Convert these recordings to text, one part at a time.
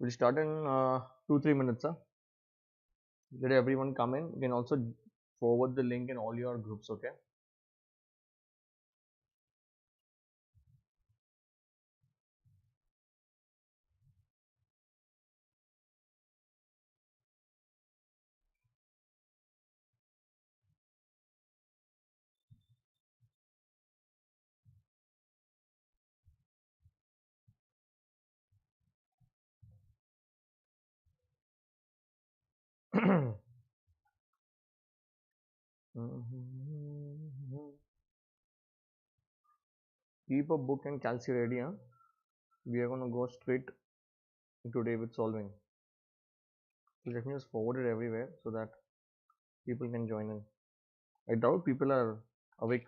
We'll start in 2-3 minutes. Let everyone come in. You can also forward the link in all your groups. Okay. Keep a book and calci ready. Huh? We are gonna go straight today with solving. So let me just forward it everywhere so that people can join in. I doubt people are awake.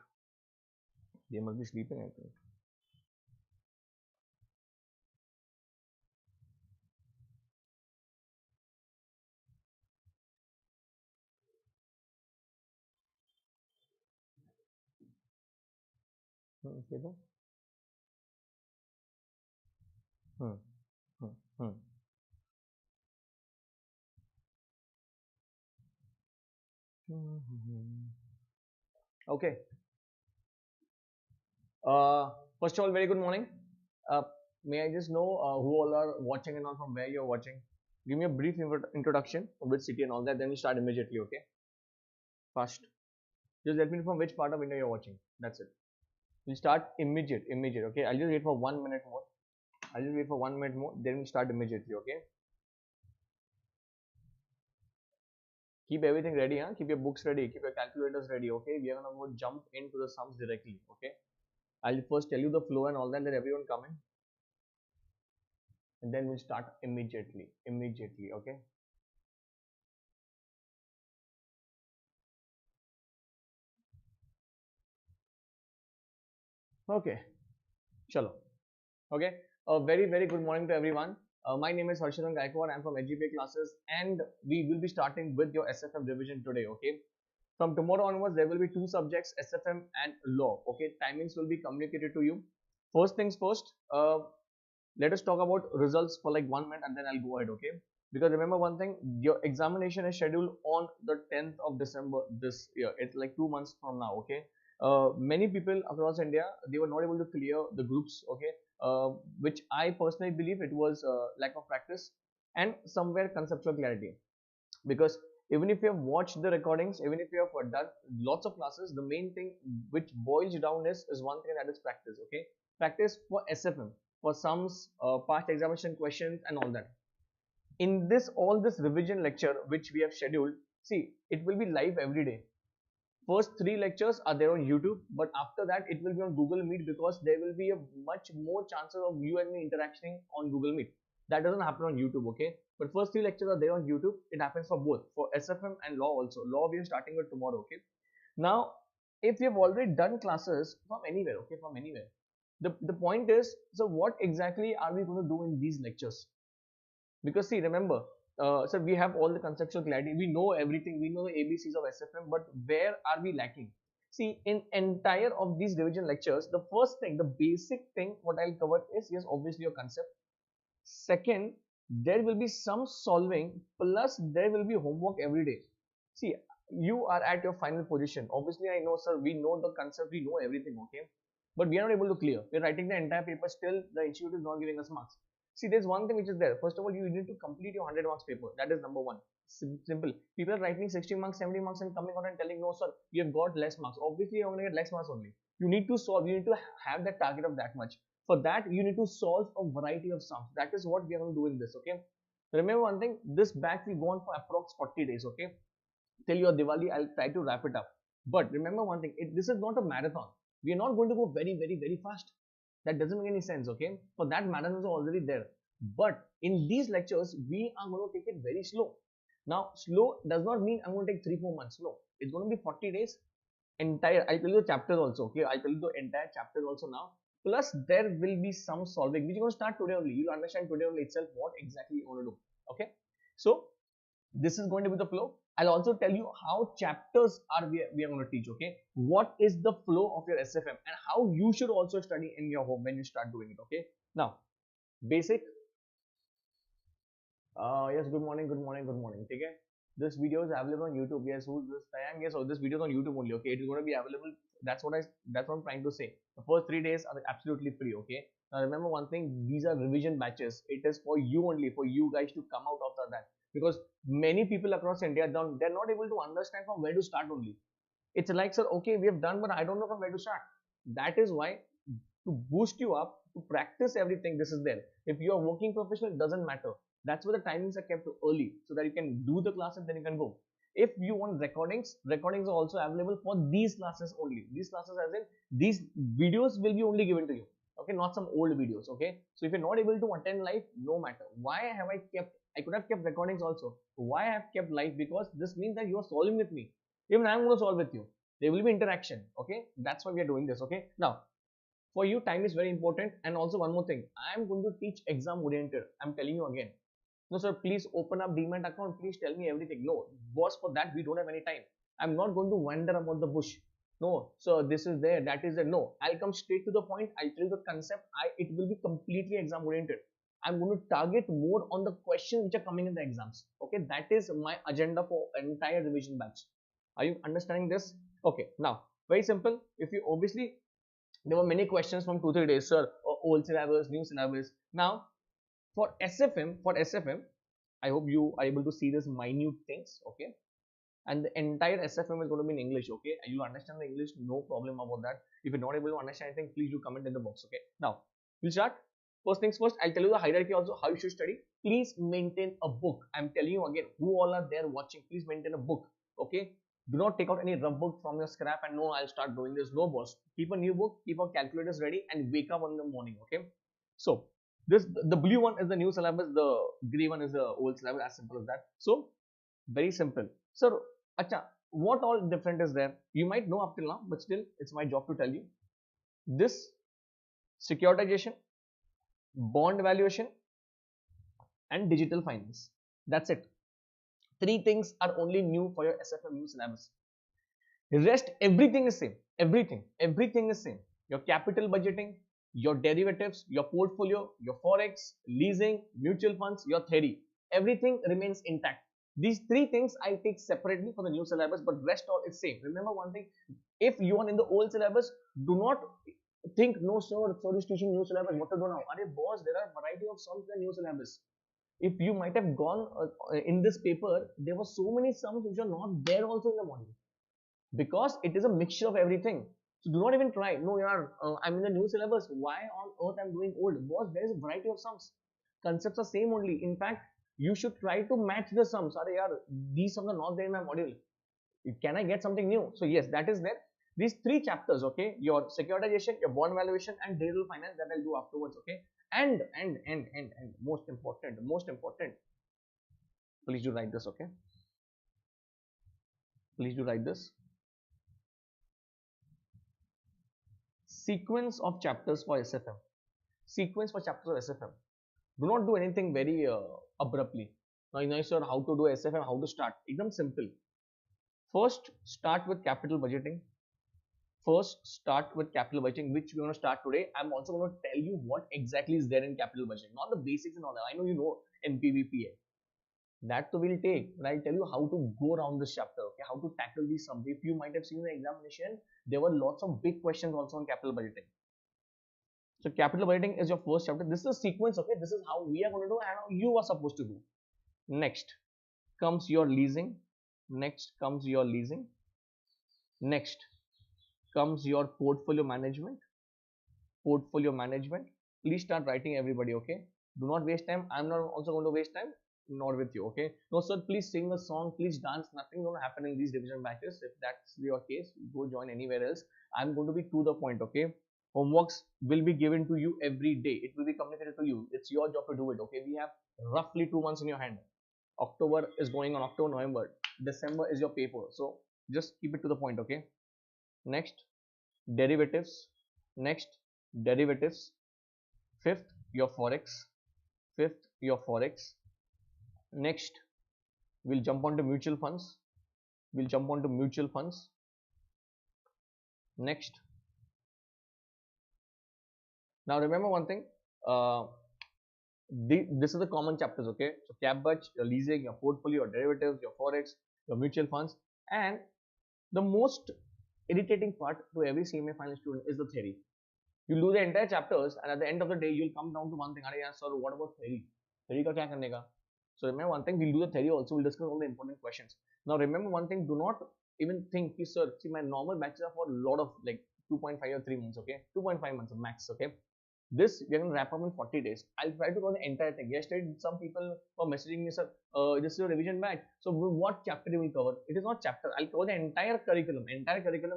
They must be sleeping, I think. Okay, then. Hmm. Hmm. Hmm. Okay. Uh, First of all, very good morning. Uh, may I just know who all are watching and all from where you're watching? Give me a brief introduction of which city and all that. Then we start immediately. Okay. Fast. Just let me know from which part of India you're watching. That's it. We'll start immediate. Okay. I'll just wait for 1 minute more. I'll just wait for 1 minute more. Then we start immediately. Okay. Keep everything ready. Huh? Keep your books ready. Keep your calculators ready. Okay. We are gonna go jump into the sums directly. Okay. I'll first tell you the flow and all that. Let everyone come in, and then we'll start immediately. Immediately. Okay. Okay. Chalo. Okay. A very good morning to everyone. My name is Harshwardhan Gaikwad. I'm from Hgpa classes, and we will be starting with your SFM revision today. Okay. From tomorrow onwards, there will be two subjects, SFM and law. Okay. Timings will be communicated to you. First things first. Let us talk about results for like 1 minute, and then I'll go ahead. Okay. Because remember one thing, your examination is scheduled on the 10th of December this year. It's like 2 months from now. Okay. Many people across India, they were not able to clear the groups. Okay. Which I personally believe it was lack of practice and somewhere conceptual clarity. Because even if you have watched the recordings, even if you have done lots of classes, the main thing which boils down is one thing, that is practice. Okay. Practice for SFM, for sums, past examination questions and all that. In this all this revision lecture which we have scheduled, see, it will be live every day. First three lectures are there on YouTube, but after that it will be on Google Meet, because there will be a much more chances of you and me interacting on Google Meet. That doesn't happen on YouTube. Okay. But first three lectures are there on YouTube. It happens for both, for SFM and law also. Law we are starting with tomorrow. Okay. Now, if you have already done classes from anywhere, okay, from anywhere, the point is, so what exactly are we going to do in these lectures? Because see, remember, so we have all the conceptual clarity, we know everything, we know the ABCs of SFM, but where are we lacking? See, in entire of these revision lectures, the first thing, the basic thing what I'll cover is, yes, obviously your concept. Second, there will be some solving, plus there will be homework every day. See, you are at your final position. Obviously, I know, sir, we know the concept, we know everything. Okay. But we are not able to clear. We're writing the entire paper, still the institute is not giving us marks. See, there's one thing which is there. First of all, you need to complete your 100 marks paper. That is number one. Simple. People are writing 60 marks, 70 marks and coming out and telling, no, sir, you have got less marks. Obviously, you're going to get less marks only. You need to solve, you need to have that target of that much. For that, you need to solve a variety of sums. That is what we are going to do in this, okay? Remember one thing, this batch will go on for approx 40 days, okay? Till your Diwali, I'll try to wrap it up. But remember one thing, this is not a marathon. We are not going to go very fast. That doesn't make any sense, okay? For that, marathons are already there. But in these lectures, we are going to take it very slow. Now, slow does not mean I'm going to take 3-4 months. No, it's going to be 40 days. Entire, I'll tell you the chapters also, okay? I'll tell you the entire chapters also now. Plus, there will be some solving, which you're going to start today only. You'll understand today only itself what exactly you want to do, okay? So, this is going to be the flow. I'll also tell you how chapters are we are going to teach, okay? What is the flow of your SFM and how you should also study in your home when you start doing it, okay? Now, basic. Yes, good morning. Okay? This video is available on YouTube. Yes, who's this? Tayang? Yes, so this video is on YouTube only, okay? It is going to be available. That's what I'm trying to say. The first 3 days are absolutely free, okay? Now remember one thing, these are revision batches. It is for you only, for you guys to come out after that. Because many people across India, they're not able to understand from where to start only. It's like, sir, okay, we have done, but I don't know from where to start. That is why, to boost you up, to practice everything, this is there. If you are working professional, it doesn't matter. That's why the timings are kept early, so that you can do the class and then you can go. If you want recordings are also available for these classes only. These classes, as in these videos will be only given to you, okay, not some old videos, okay? So if you're not able to attend live, no matter. Why have I could have kept recordings also. Why I have kept live? Because this means that you are solving with me. Even I'm going to solve with you. There will be interaction, okay? That's why we are doing this, okay? Now, for you, time is very important. And also one more thing, I am going to teach exam oriented. I'm telling you again. No, sir, please open up Demat account. Please tell me everything. No, boss, for that we don't have any time. I'm not going to wander about the bush. No, so this is there, that is there. No, I'll come straight to the point. I'll tell you the concept. It will be completely exam oriented. I'm going to target more on the questions which are coming in the exams. Okay, that is my agenda for entire revision batch. Are you understanding this? Okay, now very simple. If you obviously, there were many questions from 2-3 days, sir. Old syllabus, new syllabus. Now for SFM, I hope you are able to see this minute things, okay? And the entire SFM is going to be in English, okay? And you understand the English, no problem about that. If you're not able to understand anything, please do comment in the box, okay? Now, we'll start. First things first, I'll tell you the hierarchy also, how you should study. Please maintain a book. I'm telling you again, who all are there watching, please maintain a book, okay? Do not take out any rough book from your scrap and no, I'll start doing this. No, boss. Keep a new book, keep our calculators ready and wake up in the morning, okay? So, the blue one is the new syllabus, the grey one is the old syllabus, as simple as that. So, very simple. So, acha, what all different is there? You might know up till now, but still, it's my job to tell you. This securitization, bond valuation, and digital finance. That's it. 3 things are only new for your SFM new syllabus. Rest, everything is same. Everything is same. Your capital budgeting, your derivatives, your portfolio, your forex, leasing, mutual funds, your theory, everything remains intact. These 3 things I take separately for the new syllabus, but rest all is same. Remember one thing, if you are in the old syllabus, do not think, no sir is teaching new syllabus, what to do now? Arey boss, there are variety of sums in the new syllabus. If you might have gone in this paper, there were so many sums which are not there also in the module, because it is a mixture of everything. So do not even try. No, I'm in the new syllabus. Why on earth I'm doing old? Boss, there is a variety of sums. Concepts are same only. In fact, you should try to match the sums. These sums are not there in my module. Can I get something new? So yes, that is there. These 3 chapters, okay, your securitization, your bond valuation, and digital finance, that I'll do afterwards, okay. And most important, please do write this, okay. Please do write this. Sequence of chapters for SFM. Sequence for chapters of SFM. Do not do anything very abruptly. Now, sir, how to do SFM, how to start? Ekdam simple. First, start with capital budgeting. Which we're going to start today. I'm also going to tell you what exactly is there in capital budgeting, not the basics and all that. I know you know NPVPA. That will take, but I'll tell you how to go around this chapter, okay, how to tackle these sums. If you might have seen the examination, there were lots of big questions also on capital budgeting. So capital budgeting is your first chapter. This is a sequence, okay? This is how we are going to do and how you are supposed to do. Next comes your leasing. Next comes your leasing. Next comes your portfolio management. Portfolio management. Please start writing, everybody, okay? Do not waste time. I'm not also going to waste time, not with you, okay? No, sir, please sing a song, please dance. Nothing going to happen in these division matches. If that's your case, go join anywhere else. I'm going to be to the point, okay? Homeworks will be given to you every day. It will be communicated to you. It's your job to do it, okay? We have roughly 2 months in your hand. October is going on, October, November. December is your paper. So just keep it to the point, okay? Next, derivatives. Next, derivatives. Fifth, your forex. Fifth, your forex. Next, we'll jump onto mutual funds. We'll jump onto mutual funds. Next, now remember one thing. This is the common chapters, okay? So cap budget, your leasing, your portfolio, your derivatives, your forex, your mutual funds, and the most irritating part to every CMA final student is the theory. You do the entire chapters, and at the end of the day, you'll come down to one thing. Sir, what about theory? Theory ka kya karne ka? So remember one thing, we'll do the theory also, we'll discuss all the important questions. Now remember one thing, do not even think, sir, see my normal batches are for a lot of like 2.5 or 3 months, okay? 2.5 months max, okay? This we're going to wrap up in 40 days. I'll try to cover the entire thing. Yesterday, some people were messaging me, sir, this is a revision batch. So what chapter you will cover? It is not chapter. I'll cover the entire curriculum,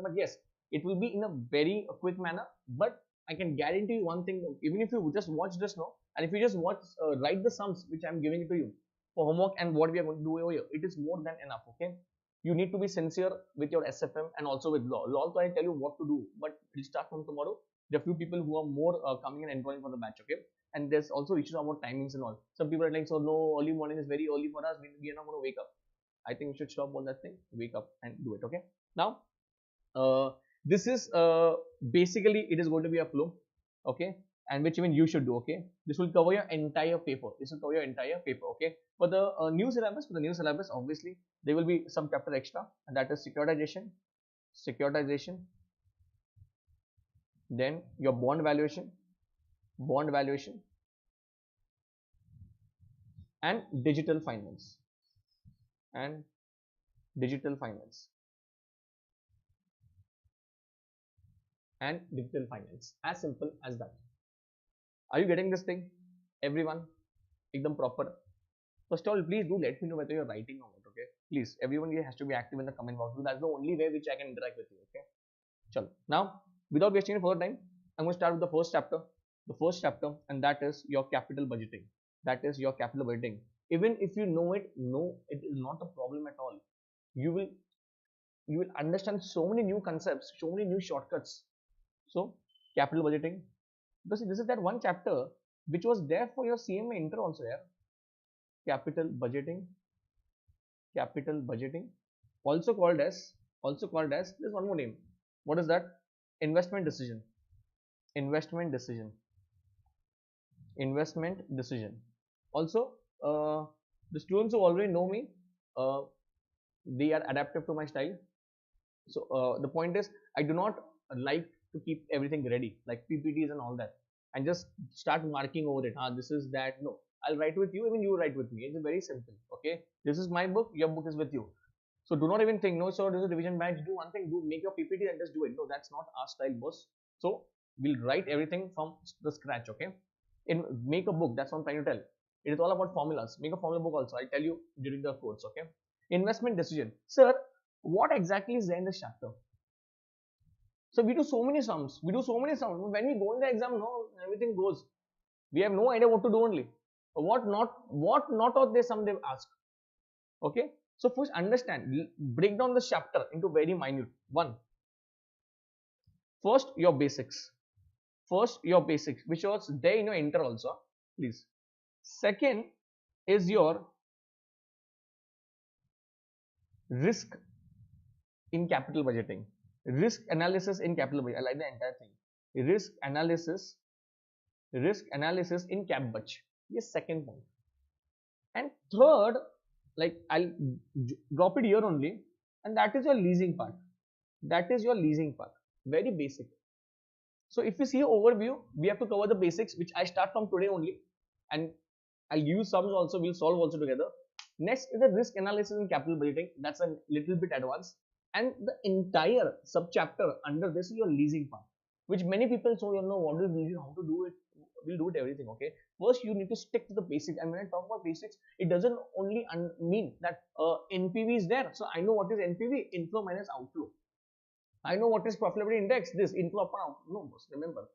but yes, it will be in a very quick manner. But I can guarantee you one thing, even if you just watch this now, and if you just watch, write the sums which I'm giving it to you for homework and what we are going to do over here, it is more than enough, okay? You need to be sincere with your SFM and also with law. Law, also I tell you what to do, but we'll start from tomorrow. There are few people who are more coming and enrolling for the batch, okay? And there's also issues about timings and all. Some people are like, so no, early morning is very early for us. We are not going to wake up. I think we should stop all that thing, wake up and do it, okay? Now, this is basically, it is going to be a flow, okay? And which even you should do, okay? This will cover your entire paper. This will cover your entire paper, okay? For the new syllabus, obviously, there will be some chapter extra, and that is securitization, then your bond valuation, and digital finance, as simple as that. Are you getting this thing, everyone? Ekdam proper. First of all, please do let me know whether you're writing or not, okay? Please, everyone here has to be active in the comment box. That's the only way which I can interact with you, okay? Chalo. Now, without wasting any further time, I'm going to start with the first chapter, and that is your capital budgeting. Even if you know it, no, it is not a problem at all. You will understand so many new concepts, so many new shortcuts. So, capital budgeting. This is that one chapter which was there for your CMA intro also, yeah. Capital budgeting, also called as, there's one more name. What is that? Investment decision. Also, the students who already know me, they are adaptive to my style. So the point is, I do not like to keep everything ready, like PPTs and all that, and just start marking over it. This is that. No, I'll write with you, even you write with me. It's very simple, okay? This is my book, your book is with you. So do not even think, no, sir, this is a division batch. Do one thing, make your PPT and just do it. No, that's not our style, boss. So we'll write everything from the scratch, okay? Make a book, that's what I'm trying to tell. It is all about formulas. Make a formula book also. I'll tell you during the course, okay? Investment decision. Sir, what exactly is there in this chapter? So we do so many sums. When we go in the exam, no, everything goes. We have no idea what to do only. What not of this sum they ask. Okay? So first understand, break down the chapter into very minute. One. First, your basics. Which was there in your intro also. Please. Second is your risk in capital budgeting. Risk analysis in capital budgeting. I like the entire thing. Risk analysis in cap budget. Yes, second point. And third, like I'll drop it here only, and that is your leasing part. Very basic. So if you see an overview, we have to cover the basics, which I start from today only, and I'll give you sums also, we'll solve also together. Next is the risk analysis and capital budgeting. That's a little bit advanced. And the entire subchapter under this is your leasing part, which many people so you know what is leasing, how to do it. We'll do it everything. Okay. First, you need to stick to the basics. And when I talk about basics, it doesn't only mean that NPV is there. So I know what is NPV, inflow minus outflow. I know what is profitability index, this inflow upon outflow. No, remember,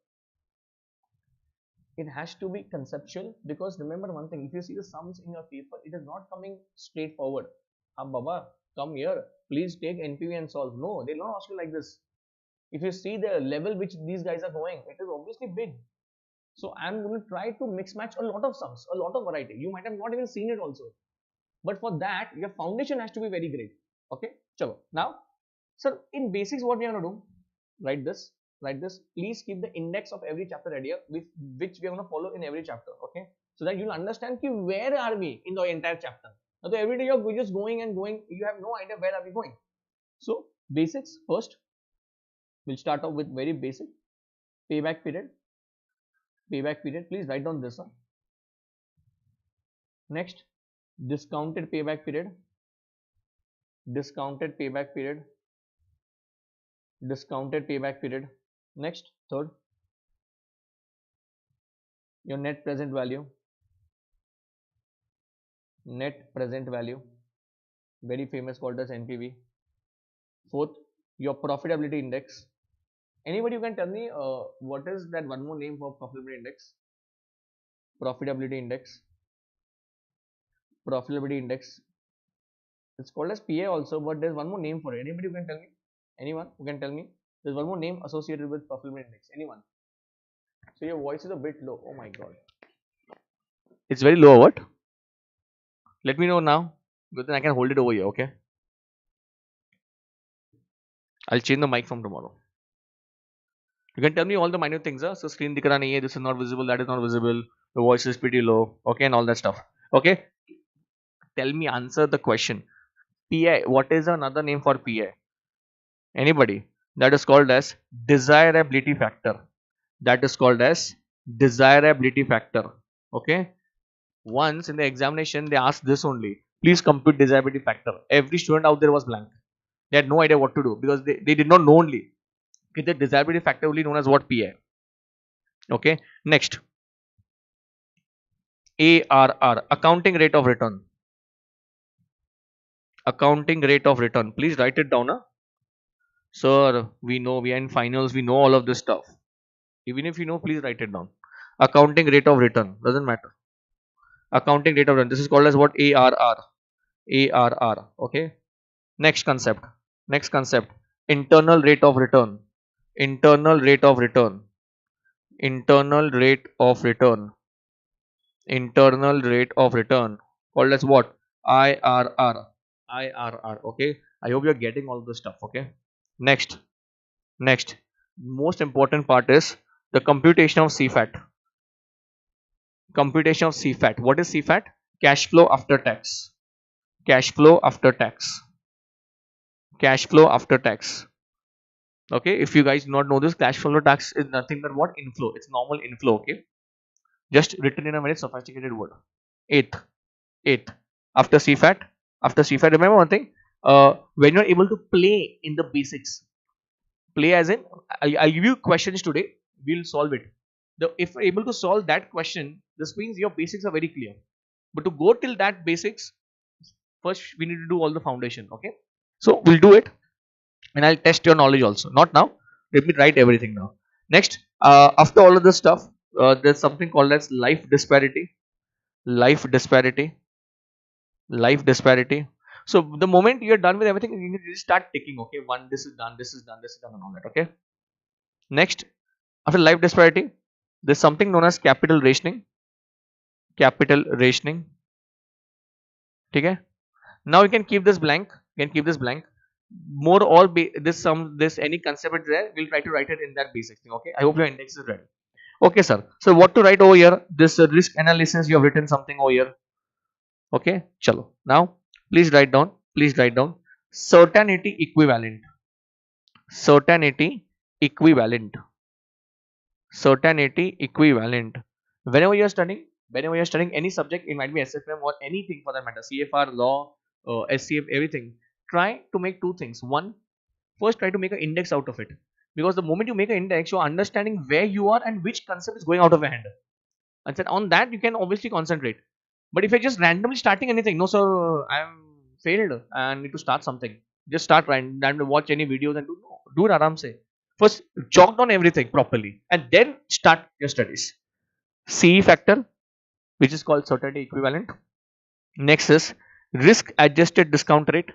it has to be conceptual, because remember one thing, if you see the sums in your paper, it is not coming straightforward. Baba, come here, please take NPV and solve. No, they'll not ask you like this. If you see the level which these guys are going, it is obviously big. So I'm going to try to mix match a lot of sums, a lot of variety. You might have not even seen it also. But for that, your foundation has to be very great. Okay, chalo. Now, so in basics, what we are going to do, write this. Please keep the index of every chapter ready, which we are going to follow in every chapter. Okay, so that you'll understand ki where are we in the entire chapter. Now, so every day you're just going and going, you have no idea where are we going. So basics first, we'll start off with very basic payback period. Please write down this one. Next, discounted payback period. Next, third, your net present value, very famous, called as NPV. Fourth, your profitability index. Anybody, you can tell me what is that one more name for profitability index? Profitability index. It's called as PA also, but there's one more name for it. Anybody, you can tell me? Anyone who can tell me? There's one more name associated with profitability index. Anyone? So your voice is a bit low. Oh my god. It's very low. What? Let me know now. But then I can hold it over here. Okay. I'll change the mic from tomorrow. You can tell me all the minor things. So screen dikh raha nahi hai. This is not visible. That is not visible. The voice is pretty low. Okay, and all that stuff. Okay. Tell me. Answer the question. PI. What is another name for PI? Anybody? That is called as desirability factor. Okay. Once in the examination, they asked this only. Please compute desirability factor. Every student out there was blank. They had no idea what to do, because they did not know only. Okay, the desirability factor only known as what? PI. Okay. Next. ARR. Accounting rate of return. Please write it down. Sir, we know, we are in finals, we know all of this stuff. Even if you know, please write it down. Accounting rate of return. Doesn't matter. Accounting rate of return. This is called as what? ARR. Okay. Next concept. Internal rate of return. Called as what? IRR. Okay. I hope you're getting all this stuff. Okay. Next. Most important part is the computation of CFAT. What is CFAT? Cash flow after tax. Okay, if you guys do not know this, cash flow tax is nothing but what? Inflow. It's normal inflow. Okay, just written in a very sophisticated word. Eighth. After CFAT, remember one thing. When you're able to play in the basics, play as in I'll give you questions today. We'll solve it. If you're able to solve that question, this means your basics are very clear. But to go till that basics, first we need to do all the foundation. Okay, so we'll do it, and I'll test your knowledge also. Not now. Let me write everything now. Next, after all of this stuff, there's something called as life disparity. So the moment you're done with everything, you need to start ticking. Okay, one, this is done, and all that. Okay. Next, after life disparity, there's something known as capital rationing. Okay. Now you can keep this blank. More all this any concept is there, we'll try to write it in that basic thing. Okay. I hope your index is ready. Okay, sir. So what to write over here? This risk analysis, you have written something over here. Okay. Chalo. Now please write down. Certainty equivalent. certainty equivalent. Whenever you're studying any subject, it might be SFM or anything for that matter, CFR, law, SCF, everything. Try to make two things. One, first try to make an index out of it, because the moment you make an index, you're understanding where you are and which concept is going out of your hand, and then on that you can obviously concentrate. But if you're just randomly starting anything, no sir, I'm failed, I need to start something, just start randomly, watch any videos and do it aram se. First chalk down everything properly and then start your studies. CE factor, which is called certainty equivalent. Next is risk adjusted discount rate.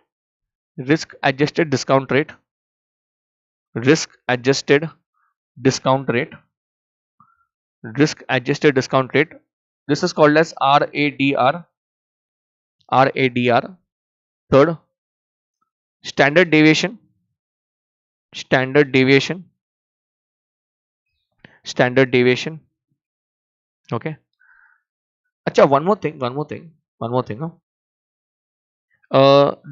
Risk adjusted discount rate. Risk adjusted discount rate. Risk adjusted discount rate. This is called as RADR. RADR. Third, standard deviation. Standard deviation. Standard deviation. Okay. Acha, one more thing.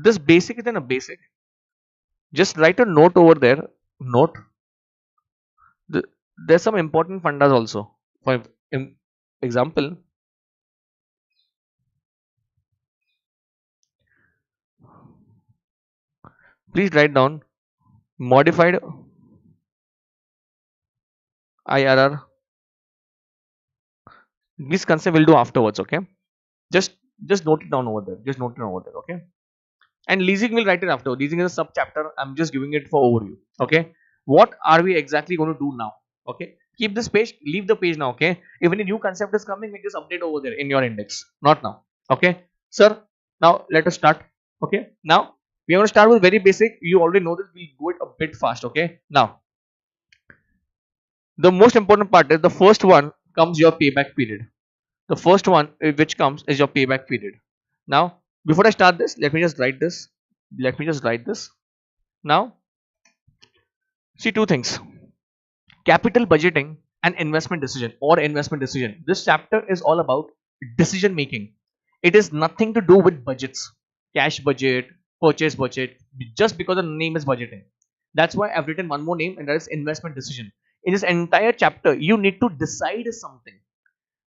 This basic is then a basic. Just write a note over there. Note. There's some important fundas also. For example, please write down modified IRR. This concept we'll do afterwards. Okay. Just note it down over there. Just note it down over there. Okay. And leasing will write it after. Leasing is a sub chapter. I'm just giving it for overview. Okay. What are we exactly going to do now? Okay. Keep this page. Leave the page now. Okay. If any new concept is coming, make this update over there in your index. Not now. Okay. Sir. Now let us start. Okay. Now we are going to start with very basic. You already know this. We'll go it a bit fast. Okay. Now the most important part is the first one comes your payback period. The first one which comes is your payback period. Now before I start this, let me just write this. Now see two things: capital budgeting and investment decision or investment decision. This chapter is all about decision making. It is nothing to do with budgets, cash budget, purchase budget, just because the name is budgeting. That's why I've written one more name, and that is investment decision. In this entire chapter, you need to decide something,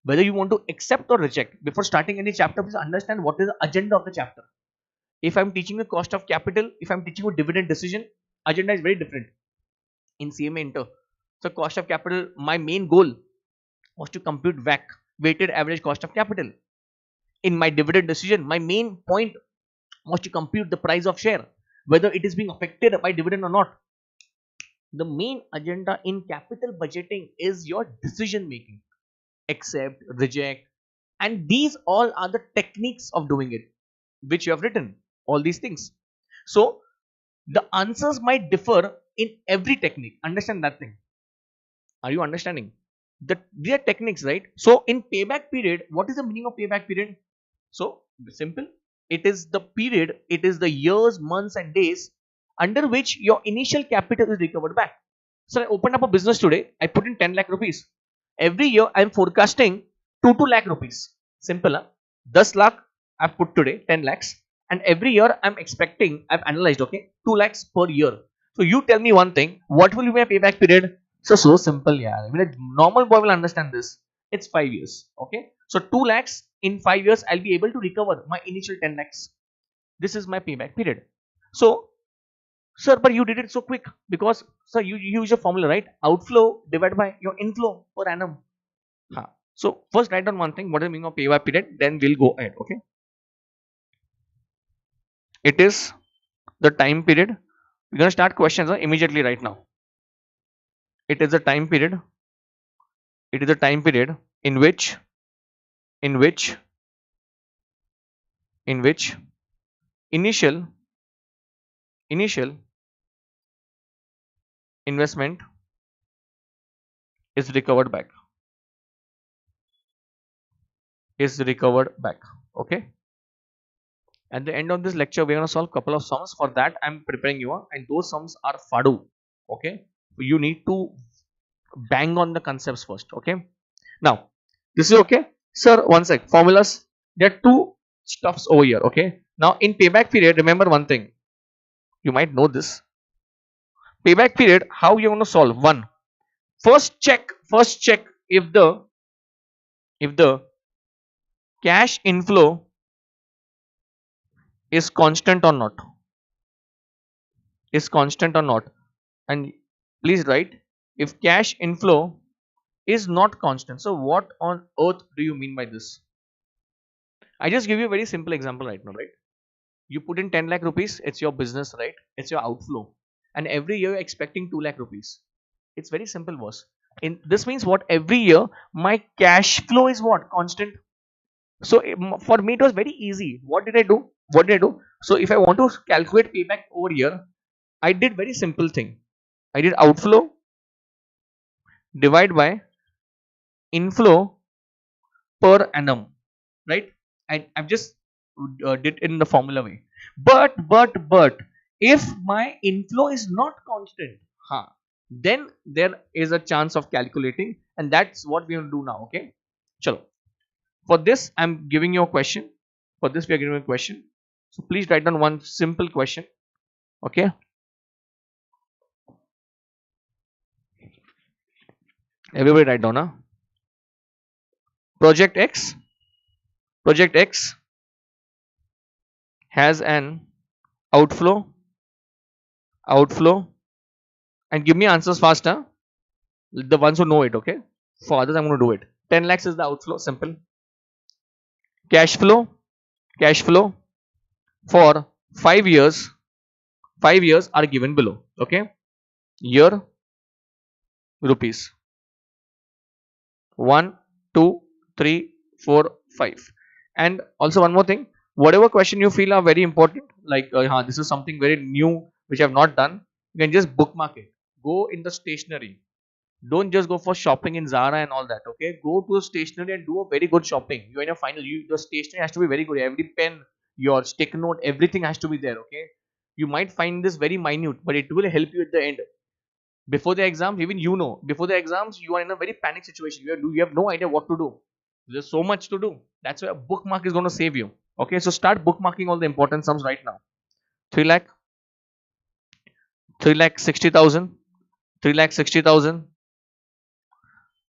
whether you want to accept or reject. Before starting any chapter, please understand what is the agenda of the chapter. If I'm teaching the cost of capital, if I'm teaching a dividend decision, agenda is very different. In CMA Inter, so cost of capital, my main goal was to compute WACC, weighted average cost of capital. In my dividend decision, my main point was to compute the price of share, whether it is being affected by dividend or not. The main agenda in capital budgeting is your decision making. Accept, reject, and these all are the techniques of doing it, which you have written, all these things. So the answers might differ in every technique. Understand that thing. Are you understanding? They are techniques, right? So in payback period, what is the meaning of payback period? So simple. It is the period, it is the years, months and days under which your initial capital is recovered back. So I opened up a business today. I put in 10 lakh rupees. Every year I am forecasting 2 lakh rupees. Simple. Huh? 10 lakh I've put today, 10 lakhs. And every year I'm expecting, I've analyzed, okay, 2 lakhs per year. So you tell me one thing, what will be my payback period? So simple, yeah. I mean, a normal boy will understand this. It's 5 years, okay. So 2 lakhs in 5 years, I'll be able to recover my initial 10 lakhs. This is my payback period. So, sir, but you did it so quick because, sir, you use your formula, right? Outflow divided by your inflow per annum. So first write down one thing, what is the meaning of payback period, then we'll go ahead, okay. It is the time period. We're going to start questions immediately right now. It is a time period. It is a time period in which initial investment is recovered back. Okay. At the end of this lecture, we're going to solve a couple of sums. For that, I'm preparing you, and those sums are fadu. Okay. You need to bang on the concepts first. Okay. Now, this is okay. Sir, one sec. Formulas. There are two stuffs over here. Okay. Now, in payback period, remember one thing. You might know this. Payback period, how you're going to solve? One, First check if the cash inflow is constant or not. Is constant or not. And please write, if cash inflow is not constant. So what on earth do you mean by this? I just give you a very simple example right now, right? You put in 10 lakh rupees, it's your business, right? It's your outflow. And every year you're expecting 2 lakh rupees. It's very simple, boss. In this means what? Every year my cash flow is what? Constant. So for me it was very easy. What did I do? So if I want to calculate payback over here, I did very simple thing. I did outflow divide by inflow per annum, right? I've just did in the formula way. But if my inflow is not constant, then there is a chance of calculating, and that's what we will do now. Okay, chalo. For this, I'm giving you a question. For this, we are giving you a question. So please write down one simple question. Okay. Everybody write down. Project X has an outflow, and give me answers faster. The ones who know it, okay? For others, I'm going to do it. 10 lakhs is the outflow, simple. Cash flow for 5 years. 5 years are given below, okay? Year, rupees. 1, 2, 3, 4, 5. And also one more thing, whatever question you feel are very important, like this is something very new which I have not done, you can just bookmark it. Go in the stationery. Don't just go for shopping in Zara and all that, okay? Go to the stationery and do a very good shopping. You're in your final, the stationery has to be very good. Every pen, your stick note, everything has to be there, okay? You might find this very minute, but it will help you at the end. Before the exams, even before the exams, you are in a very panic situation. You have no idea what to do. There's so much to do. That's why a bookmark is going to save you. Okay, so start bookmarking all the important sums right now. 3 lakh, 3 lakh 60,000, 3 lakh 60,000.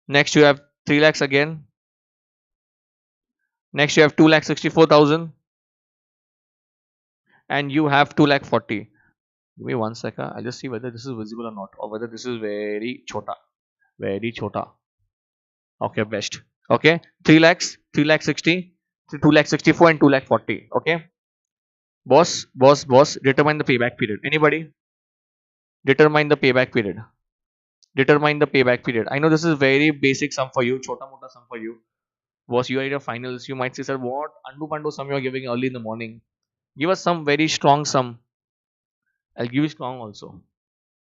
Next you have 3 lakhs again. Next you have 2 lakh 64,000. And you have 2 lakh 40. Give me 1 second. I'll just see whether this is visible or not, or whether this is very chota. Very chota. Okay, best. Okay, 3 lakhs, 3 lakh 60, 2 lakh 64 and 2 lakh 40. Okay. Boss, determine the payback period. Anybody? Determine the payback period. Determine the payback period. I know this is very basic sum for you, chota mota sum for you. Boss, you are in your finals. You might say, sir, what andu pandu sum you are giving early in the morning? Give us some very strong sum. I'll give you strong also.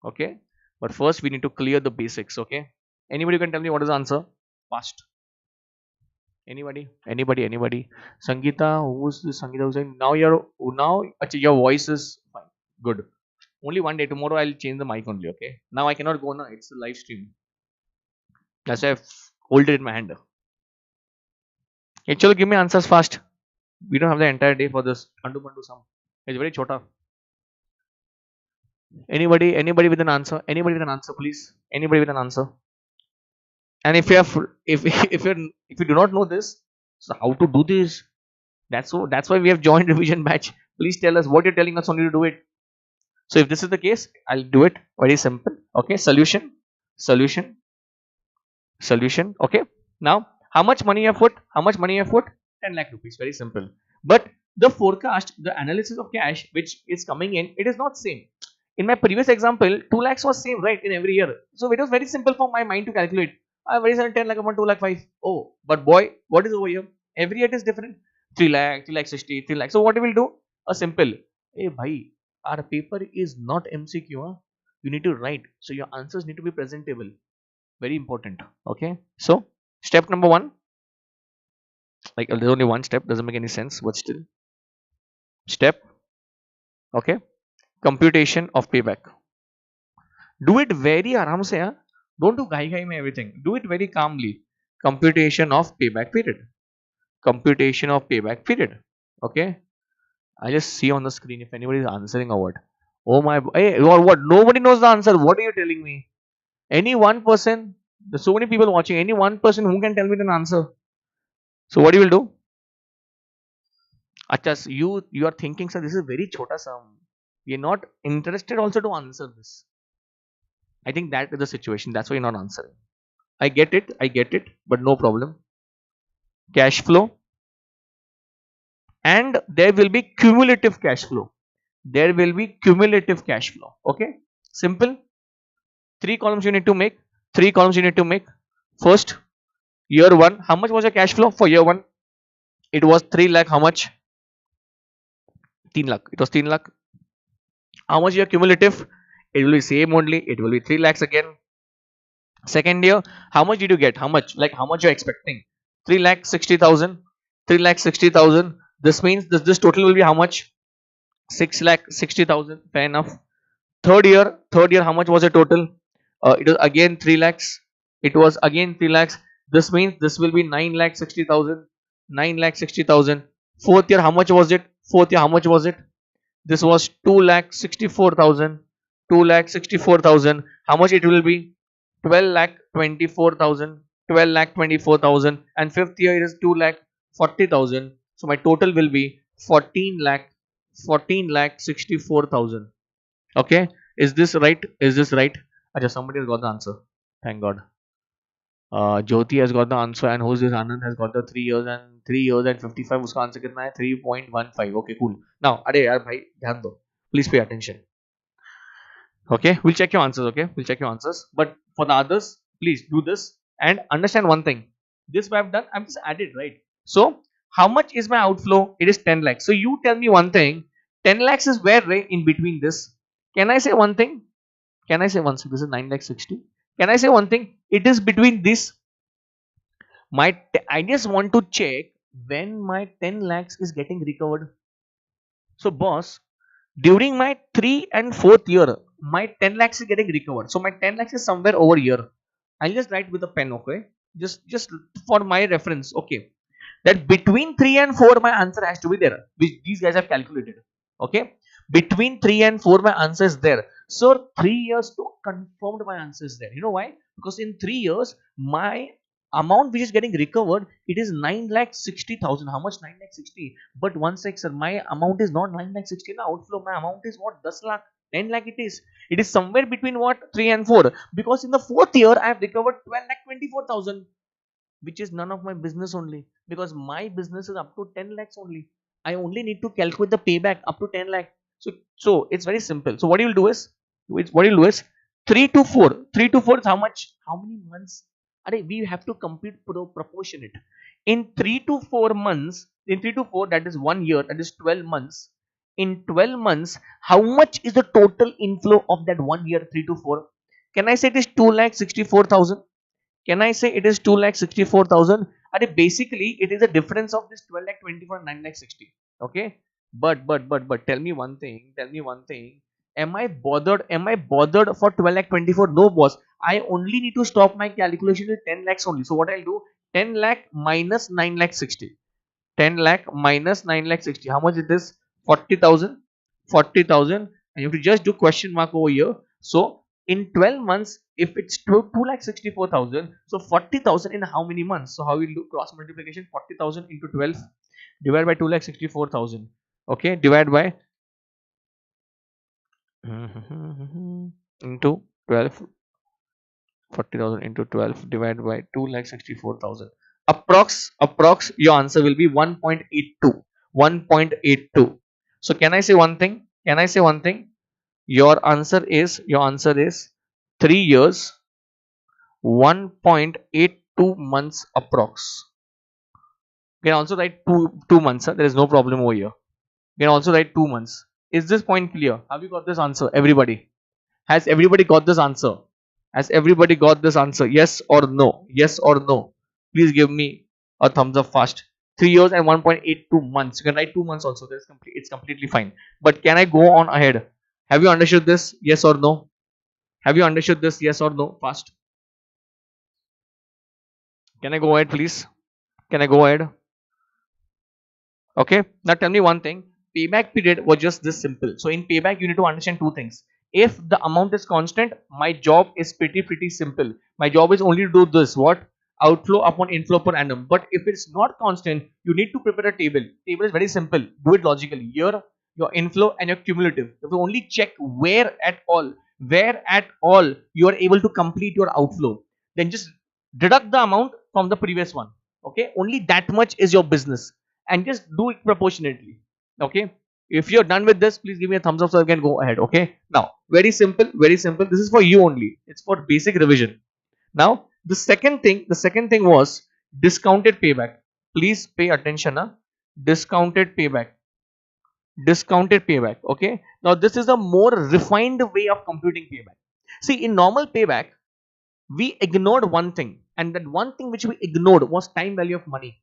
Okay. But first we need to clear the basics. Okay. Anybody can tell me what is the answer? Fast. Anybody? Sangeeta, who's this Sangeeta who's saying now your voice is fine. Good. Only one day. Tomorrow I'll change the mic only. Okay. Now I cannot go now. It's a live stream. That's why I've hold it in my hand. Actually, give me answers fast. We don't have the entire day for this. Andu pandu sum. It's very chota. Anybody with an answer? Anybody with an answer, please? Anybody with an answer? And if you have, if you do not know this, so how to do this? That's why we have joined revision batch. Please tell us what you're telling us only to do it. So if this is the case, I'll do it very simple. Okay, solution. Okay. Now, how much money you have put? 10 lakh rupees. Very simple. But the forecast, the analysis of cash which is coming in, it is not same. In my previous example, 2 lakhs was same, right, in every year. So it was very simple for my mind to calculate. I very certain 10 lakh upon 2 lakh 5. Oh, but boy, what is over here? Every year it is different. 3 lakh, 3 lakh 60, 3 lakh. So what we will do? A simple. Hey, bhai, our paper is not MCQ. Huh? You need to write. So your answers need to be presentable. Very important. Okay. So step number 1. Like there's only one step. Doesn't make any sense. But still. Step. Okay. Computation of payback. Do it very aram se. Huh? Don't do gai mein everything. Do it very calmly. Computation of payback period. Okay. I just see on the screen if anybody is answering a word. Oh my. Hey, or what? Nobody knows the answer. What are you telling me? Any one person, there's so many people watching, any one person who can tell me the answer. So what you will do? Achha, so you are thinking, sir, this is very chota sum. You're not interested also to answer this. I think that is the situation. That's why you're not answering. I get it, but no problem. Cash flow, and there will be cumulative cash flow. There will be cumulative cash flow. Okay, simple. Three columns you need to make. Three columns you need to make. First, year one. How much was your cash flow for year one? It was 3 lakh. How much? 3 lakh. It was 3 lakh. How much your cumulative? It will be same only. It will be 3 lakhs again. Second year, how much did you get? How much? Like how much you're expecting? 3 lakh 60,000. 3 lakh 60,000. This means this total will be how much? 6 lakh 60,000. Fair enough. Third year, how much was the total? It was again 3 lakhs. It was again 3 lakhs. This means this will be 9 lakh 60,000. 9 lakh 60,000. Fourth year, how much was it? Fourth year, how much was it? This was 2 lakh 64,000. 2 lakh 64,000. How much it will be? 12 lakh 24,000. 12 lakh 24,000. And fifth year it is 2 lakh 40,000. So my total will be 14 lakh 64,000. Okay, is this right? Is this right? Achha, somebody has got the answer. Thank God. Jyoti has got the answer, and who's this? Anand has got the 3 years and 55. उसका answer कितना है? 3.15. Okay, cool. Now, अरे यार भाई ध्यान दो. Please pay attention. Okay, we'll check your answers. Okay, we'll check your answers. But for the others, please do this and understand one thing. This I've done. I've just added, right? So, how much is my outflow? It is 10 lakhs. So you tell me one thing. 10 lakhs is where, right, in between this. Can I say one thing? Can I say one thing? This is 9 lakh 60. Can I say one thing? It is between this. I just want to check when my 10 lakhs is getting recovered. So boss, during my 3 and 4th year, my 10 lakhs is getting recovered. So my 10 lakhs is somewhere over here. I'll just write with a pen, okay? Just for my reference, okay? That between 3 and 4, my answer has to be there, which these guys have calculated, okay? Between 3 and 4, my answer is there. So 3 years to confirmed my answer is there. You know why? Because in 3 years, my amount which is getting recovered, it is 9 lakh 60,000. How much? 9 lakh 60. But one sec, sir, my amount is not 9 lakh 60. Now outflow, my amount is what? 10 lakh. 10 lakh it is. It is somewhere between what? 3 and 4. Because in the 4th year, I have recovered 12 lakh 24,000. Which is none of my business only, because my business is up to 10 lakhs only. I only need to calculate the payback up to 10 lakh. So it's very simple. So what you will do is 3 to 4. 3 to 4 is how much? How many months? We have to compute proportionate. In 3 to 4 months, in 3 to 4, that is 1 year, that is 12 months. In 12 months, how much is the total inflow of that 1 year, 3 to 4? Can I say it is 2 lakh 64,000? Can I say it is 2 lakh 64,000? Basically it is a difference of this 12 lakh 24 and 9 lakh 60. Okay, but tell me one thing. Am I bothered? For 12 lakh 24? No, boss. I only need to stop my calculation with 10 lakhs only. So what I'll do? 10 lakh minus 9 lakh 60. 10 lakh minus 9 lakh 60. How much it is? 40,000. 40,000. And you have to just do question mark over here. So in 12 months, if it's 2 lakh 64,000, so 40,000 in how many months? So how will you do cross multiplication? 40,000 into 12 divided by 2 lakh 64,000. Okay, divide by into 12. 40,000 into 12 divided by 2 lakh 64,000. Approx your answer will be 1.82. 1.82. So can I say one thing? Your answer is 3 years 1.82 months approx. You can also write 2 months. There is no problem over here. You can also write 2 months. Is this point clear? Have you got this answer? Everybody. Has everybody got this answer? Has everybody got this answer? Yes or no? Yes or no? Please give me a thumbs up fast. 3 years and 1.82 months. You can write 2 months also. It's completely fine. But can I go on ahead? Have you understood this? Yes or no? Have you understood this? Yes or no? Fast. Can I go ahead, please? Can I go ahead? Okay. Now tell me one thing. Payback period was just this simple. So in payback, you need to understand two things. if the amount is constant, my job is pretty simple. My job is only to do this, what? Outflow upon inflow per annum. But if it's not constant, you need to prepare a table. Table is very simple. Do it logically. Here, your inflow and your cumulative. If you only check where at all you are able to complete your outflow, then just deduct the amount from the previous one. Okay, only that much is your business, and just do it proportionately. Okay, if you're done with this, please give me a thumbs up so I can go ahead. Okay, now very simple, very simple. This is for you only. It's for basic revision. Now the second thing was discounted payback. Please pay attention. Discounted payback. Discounted payback. Okay, now this is a more refined way of computing payback. See, in normal payback, we ignored one thing, and that one thing which we ignored was time value of money.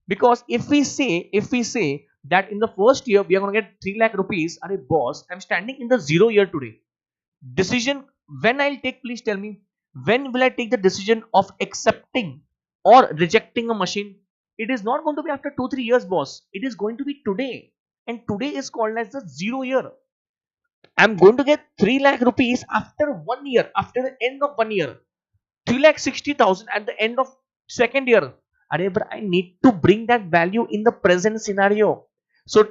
Because if we say that in the first year we are going to get 3 lakh rupees, are boss, I'm standing in the 0 year today. Decision, when I'll take, please tell me, when will I take the decision of accepting or rejecting a machine? It is not going to be after 2 3 years, boss. It is going to be today, and today is called as the 0 year. I'm going to get 3 lakh rupees after 1 year, after the end of 1 year. 3,60,000 at the end of second year. But I need to bring that value in the present scenario. So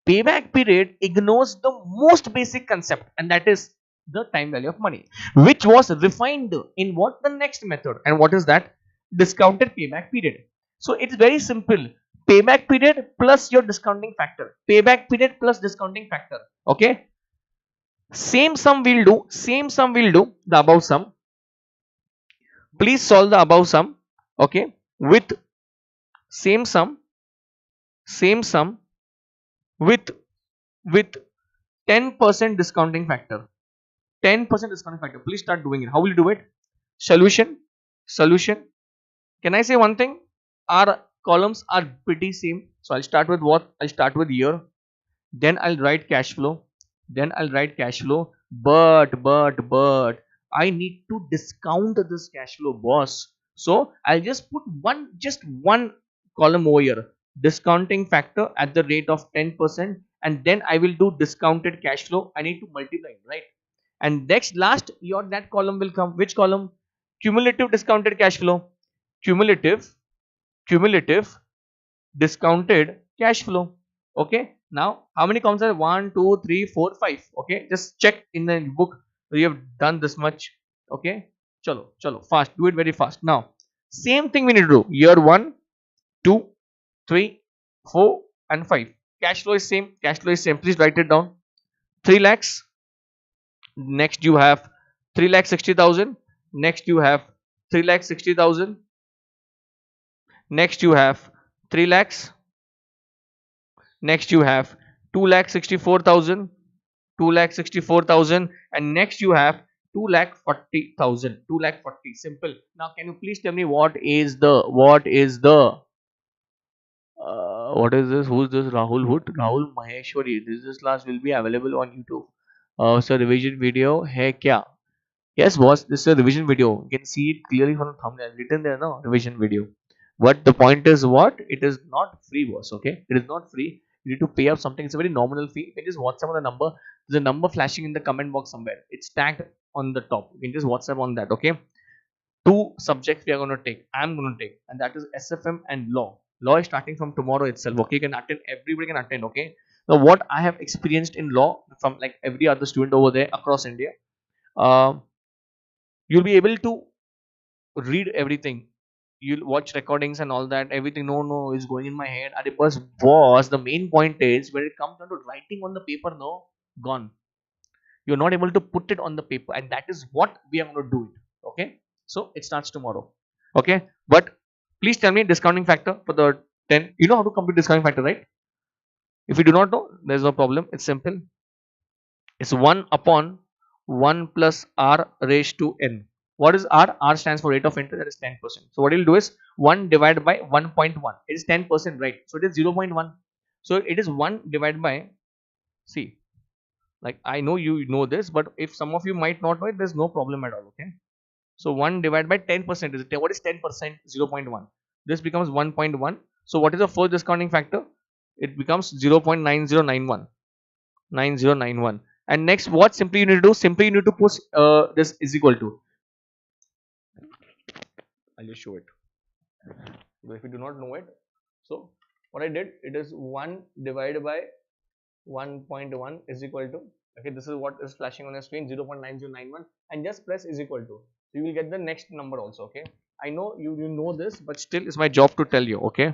payback period ignores the most basic concept, and that is the time value of money, which was refined in what? The next method. And what is that? Discounted payback period. So it's very simple. Payback period plus your discounting factor. Payback period plus discounting factor. Okay. Same sum we'll do. Same sum we'll do. The above sum. Please solve the above sum. Okay. With same sum with 10% discounting factor. 10% discounting factor. Please start doing it. How will you do it? Solution. Can I say one thing? Our columns are pretty same. So I'll start with what? I'll start with year. Then I'll write cash flow. But I need to discount this cash flow, boss. So I'll just put one column over here. Discounting factor at the rate of 10%, and then I will do discounted cash flow. I need to multiply, right? And next last your that column will come. Which column? Cumulative discounted cash flow. Cumulative discounted cash flow. Okay, now how many columns are? 1 2 3 4 5. Okay, just check in the book we have done this much. Okay, chalo fast, do it very fast. Now same thing we need to do. Year 1 2 3 4 and 5. Cash flow is same. Please write it down. 3 lakhs. Next you have 3,60,000. Next you have 3,60,000. Next you have 3 lakhs. Next you have 2,64,000. And next you have 2,40,000. 2,40. Simple. Now can you please tell me what is this? Who's this? Rahul Wood? Rahul Maheshwari. This class will be available on YouTube. So revision video hai kya? Yes, boss. This is a revision video. You can see it clearly from the thumbnail. Written there, no? Revision video. But the point is what? It is not free, boss. Okay? It is not free. You need to pay up something. It's a very nominal fee. You can just WhatsApp on the number. There's a number flashing in the comment box somewhere. It's tagged on the top. You can just WhatsApp on that. Okay? 2 subjects we are going to take. I'm going to take, and that is SFM and law. Law is starting from tomorrow itself. Okay, you can attend. Everybody can attend. Okay. Now, what I have experienced in law from like every other student over there across India, you'll be able to read everything. You'll watch recordings and all that. Everything no is going in my head. Boss, the main point is when it comes down to writing on the paper, no, gone. You're not able to put it on the paper, and that is what we are going to do it. Okay. So it starts tomorrow. Okay. But please tell me discounting factor for the 10. You know how to compute discounting factor, right? If you do not know, there's no problem. It's simple. It's 1 upon 1 plus r raised to n. What is r? R stands for rate of interest, that is 10%. So what you'll do is 1 divided by 1.1. It is 10%, right? So it is 0.1. So it is 1 divided by, see, like I know you know this, but if some of you might not know it, there's no problem at all. Okay. So 1 divided by 10% is what is 10%? 0.1. This becomes 1.1. So what is the first discounting factor? It becomes 0.9091. And next, what simply you need to do, simply you need to push this is equal to, I'll just show it. But if you do not know it, so what I did, it is 1 divided by 1.1 is equal to, okay, this is what is flashing on your screen, 0.9091, and just press is equal to, so you will get the next number also. Okay, I know you know this, but still it's my job to tell you. Okay,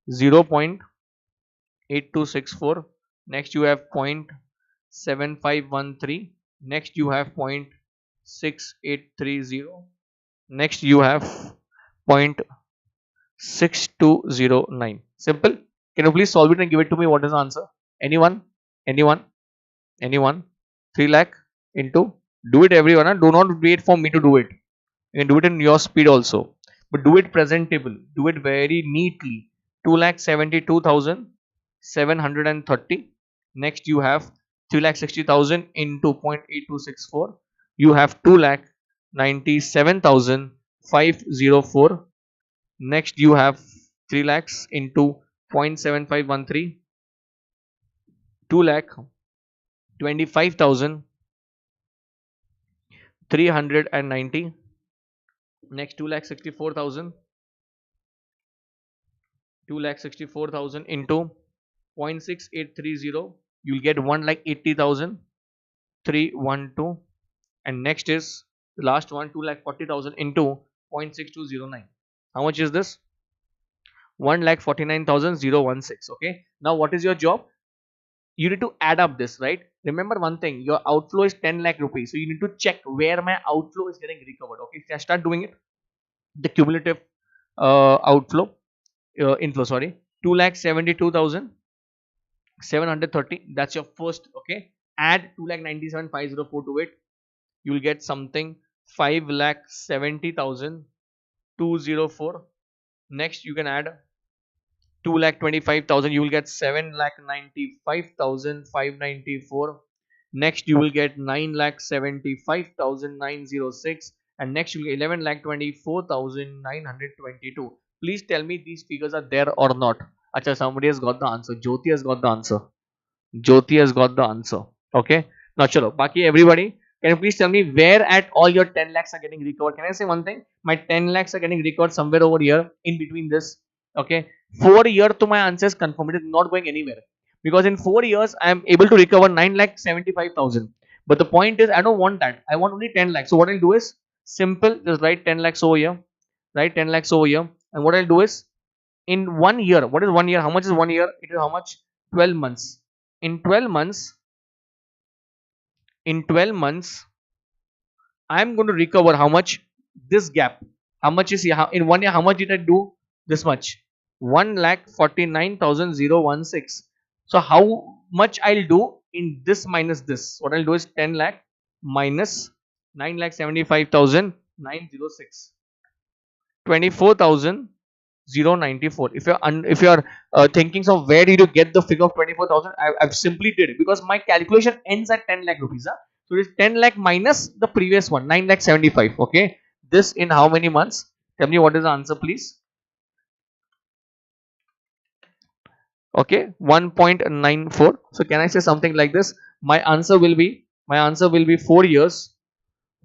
0.8264, next you have 0.7513, next you have 0.6830, next you have 0.6209. Simple. Can you please solve it and give it to me? What is the answer? Anyone? Anyone? Anyone? 3 lakh into, do it everyone, and do not wait for me to do it. You can do it in your speed also, but do it presentable, do it very neatly. 2,72,730. Next you have 3,60,000 into 0.8264. You have 2,97,504. Next you have 3 lakhs into 0.7513. 2,25,390. Next 2,64,000. 2,64,000 into 0.6830. You'll get 1,80,312. And next is the last one, 2,40,000 into 0.6209. How much is this? 1,49,016. Okay, now what is your job? You need to add up this, right? Remember one thing, your outflow is 10 lakh rupees, so you need to check where my outflow is getting recovered. Okay, so I start doing it. The cumulative inflow, sorry, 2,72,730. That's your first. Okay, add 2,97,504 to it, you will get something 5,70,204. Next you can add 2,25,000, you will get 7,95,594. Next you will get 9,75,906, and next you will get 11,24,922. Please tell me these figures are there or not. Acha, somebody has got the answer. Jyoti has got the answer. Jyoti has got the answer. Okay, now chalo, baki everybody, can you please tell me where at all your 10 lakhs are getting recovered? Can I say one thing? My 10 lakhs are getting recovered somewhere over here in between this. Okay, 4 years to my answer is confirmed. It is not going anywhere, because in 4 years I am able to recover 9,75,000. But the point is, I don't want that. I want only 10 lakhs. So what I'll do is simple, just write 10 lakhs over here. Write 10 lakhs over here. And what I'll do is, in 1 year, what is 1 year? How much is 1 year? It is how much? 12 months. In 12 months, I'm going to recover how much? This gap. How much is here? In 1 year, how much did I do? This much. 1,49,016. So how much I'll do in this minus this? What I'll do is 10 lakh minus 9,75,906. 24,094. If you're thinking of where did you get the figure of 24,000, I've simply did it because my calculation ends at 10 lakh rupees. Huh? So it is 10 lakh minus the previous one, 9,75,000. Okay, this in how many months? Tell me what is the answer, please. Okay, 1.94. So can I say something like this? My answer will be 4 years,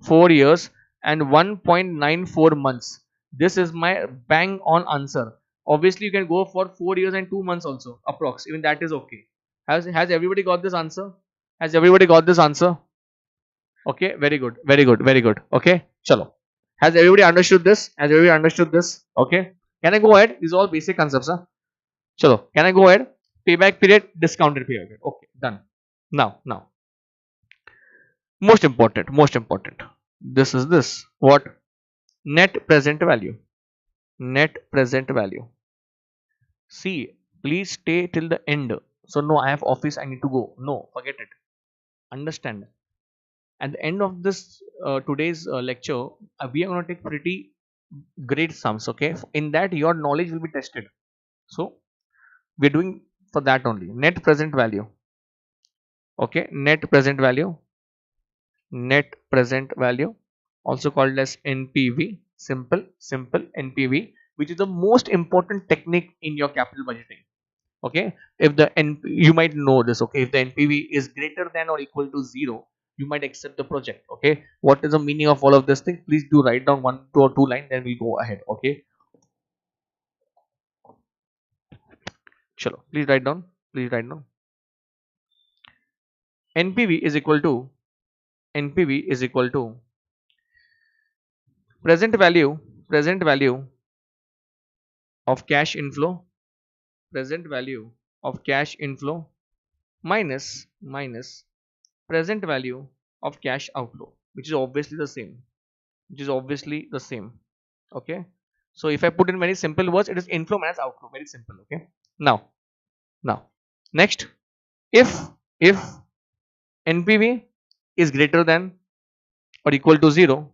and 1.94 months. This is my bang on answer. Obviously you can go for 4 years and 2 months also, approx, even that is okay. Has everybody got this answer? Has everybody got this answer? Okay, very good. Okay, chalo. Has everybody understood this? Okay, can I go ahead? These are all basic concepts. Huh? Chalo, can I go ahead? Payback period, discounted period. Okay, done. Now, most important. This is this. What? Net present value. See, please stay till the end. So no, I have office, I need to go. No, forget it. Understand. At the end of this today's lecture, we are going to take pretty great sums. Okay, in that your knowledge will be tested. So we're doing for that only. Net present value. Okay, net present value, also called as NPV. Simple NPV, which is the most important technique in your capital budgeting. Okay, if the you might know this. Okay, if the NPV is greater than or equal to 0, you might accept the project. Okay, what is the meaning of all of this thing? Please do write down 1, 2 or 2 lines, then we'll go ahead. Okay, chalo, please write down. Please write down. NPV is equal to present value of cash inflow, present value of cash inflow minus present value of cash outflow, which is obviously the same, okay. So if I put in very simple words, it is inflow minus outflow, very simple. Okay, now next, if if NPV is greater than or equal to 0,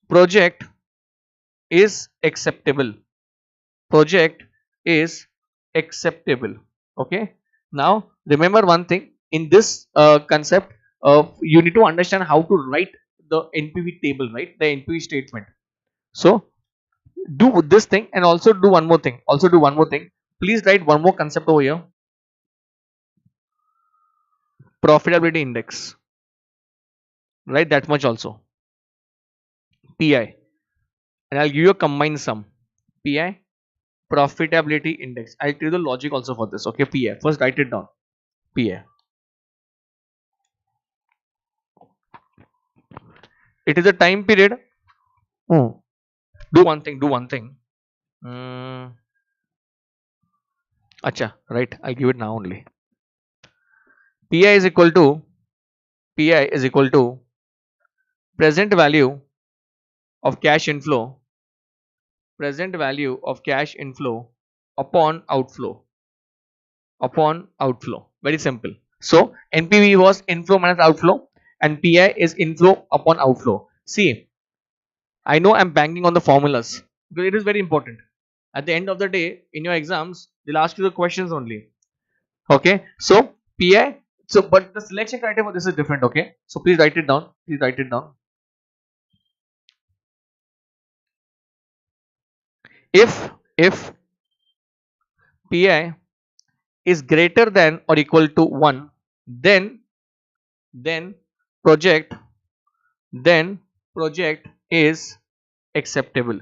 project is acceptable, project is acceptable. Okay, now remember one thing in this concept, you need to understand how to write the NPV table, right, the NPV statement. So do this thing and also do one more thing, please write one more concept over here, profitability index, write that much also, PI, and I'll give you a combined sum, PI profitability index. I'll tell you the logic also for this. Okay, PI, first write it down, PI. It is a time period. Do one thing. Acha, right, I'll give it now only. PI is equal to present value of cash inflow, upon outflow, very simple. So NPV was inflow minus outflow and PI is inflow upon outflow. See, I know I'm banking on the formulas because it is very important. At the end of the day, in your exams, they'll ask you the questions only. Okay, so PI, so but the selection criteria for this is different. Okay, so please write it down. If PI is greater than or equal to 1, then project is acceptable.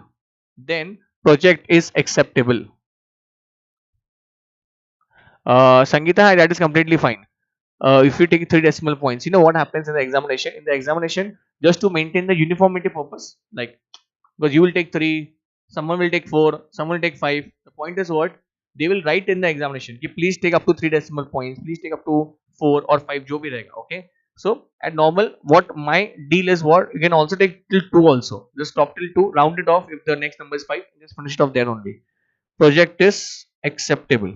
Sangeeta, that is completely fine. If you take 3 decimal points, you know what happens in the examination? Just to maintain the uniformity purpose, like, because you will take 3, someone will take 4, someone will take 5. The point is what? They will write in the examination, please take up to 3 decimal points, please take up to 4 or 5, jo bhi rahega. Okay, so at normal, what my deal is, what you can also take till 2 also. Just stop till 2, round it off. If the next number is 5, just finish it off there only. Project is acceptable.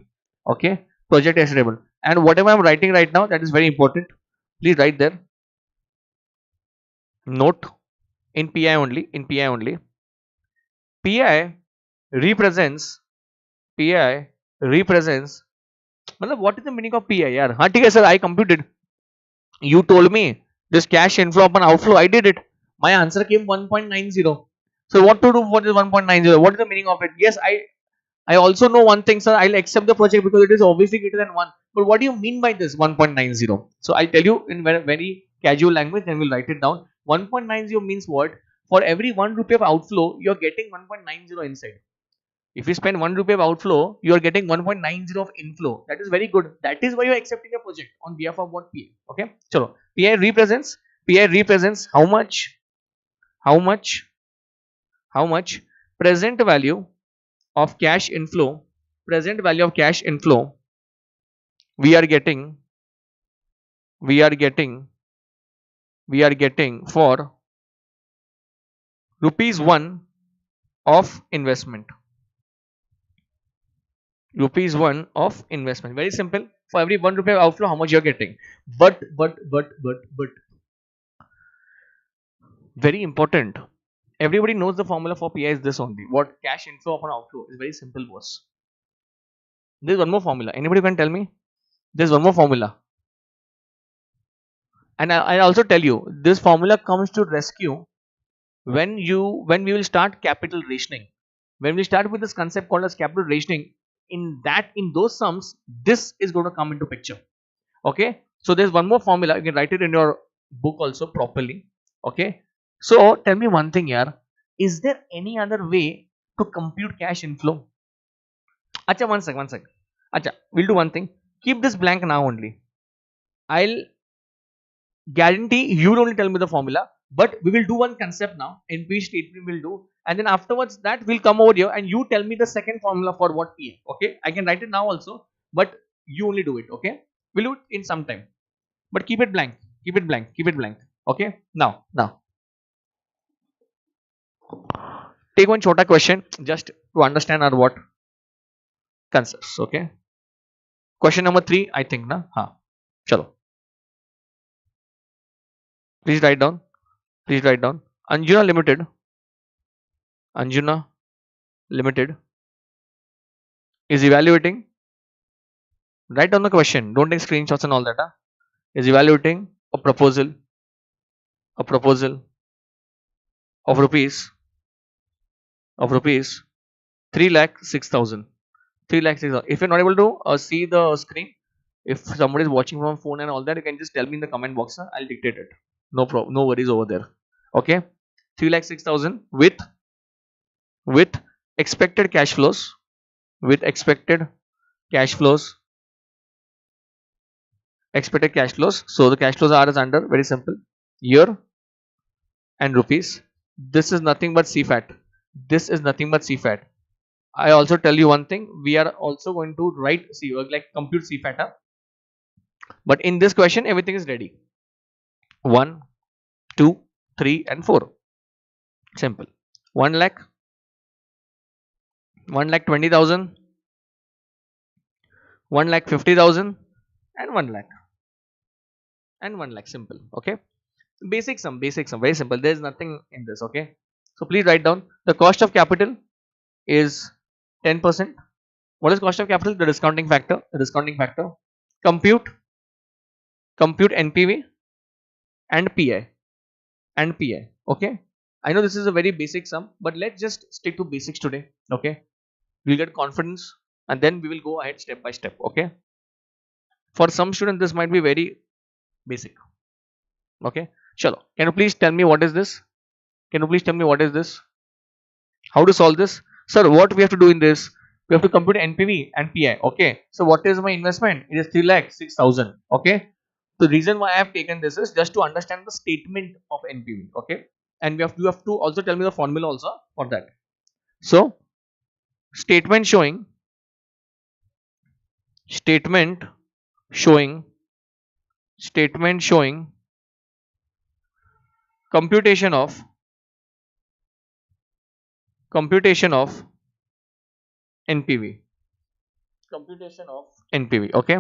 Okay, project is acceptable. And whatever I'm writing right now, that is very important. Please write there. Note in PI only. PI represents. What is the meaning of PI? Yaar, हाँ ठीक है sir, I computed. You told me this cash inflow upon outflow. I did it. My answer came 1.90. So what to do for this 1.90? What is the meaning of it? Yes, I also know one thing, sir. I'll accept the project because it is obviously greater than 1. But what do you mean by this 1.90? So I'll tell you in very casual language, then we'll write it down. 1.90 means what? For every 1 rupee of outflow, you're getting 1.90 inside. If you spend 1 rupee of outflow, you are getting 1.90 of inflow. That is very good. That is why you are accepting a project on behalf of what? PI. Okay. So PI represents how much? Present value of cash inflow. We are getting for rupees 1 of investment. Very simple. For every 1 rupee of outflow, how much you are getting? But very important. Everybody knows the formula for PI is this only. What? Cash inflow upon outflow is very simple, boss. There is one more formula. Anybody can tell me? There is one more formula. And I also tell you, this formula comes to rescue when we will start capital rationing. When we start with this concept called as capital rationing, in those sums, this is going to come into picture. Okay, so there's one more formula, you can write it in your book also properly. Okay, so tell me one thing here, is there any other way to compute cash inflow? Acha, one sec. Acha, we'll do one thing, keep this blank now only. I'll guarantee you'll only tell me the formula, but we will do one concept now, NP statement we'll do, and then afterwards that will come over here and you tell me the second formula for what PA. Okay, I can write it now also, but you only do it. Okay, we'll do it in some time, but keep it blank, okay. Now take one chota question just to understand our what concepts. Okay, question number 3, I think na. Chalo, please write down, Anjuna Limited is evaluating, write down the question, don't take screenshots and all that. Is evaluating a proposal of rupees 3,06,000. If you're not able to see the screen, if somebody is watching from phone and all that, you can just tell me in the comment box. I'll dictate it. No problem, no worries over there. Okay, 3,06,000 with expected cash flows. So the cash flows are as under, very simple, year and rupees. This is nothing but CFAT. I also tell you one thing, we are also going to write like compute CFAT. But in this question everything is ready. 1, 2, 3 and 4. Simple. 1,20,000, 1,50,000 and 1 lakh. Simple. Okay, basic sum, very simple, there is nothing in this. Okay, so please write down the cost of capital is 10%. What is cost of capital? The discounting factor. Compute NPV and PI. Okay, I know this is a very basic sum, but let's just stick to basics today. Okay, we'll get confidence and then we will go ahead step by step. Okay, for some students this might be very basic. Okay, chalo, can you please tell me what is this? How to solve this? Sir, what we have to do in this? We have to compute NPV and PI. Okay, so what is my investment? It is 3,06,000. Okay, the reason why I have taken this is just to understand the statement of NPV. Okay, and you have to also tell me the formula also for that. So statement showing computation of NPV. Okay,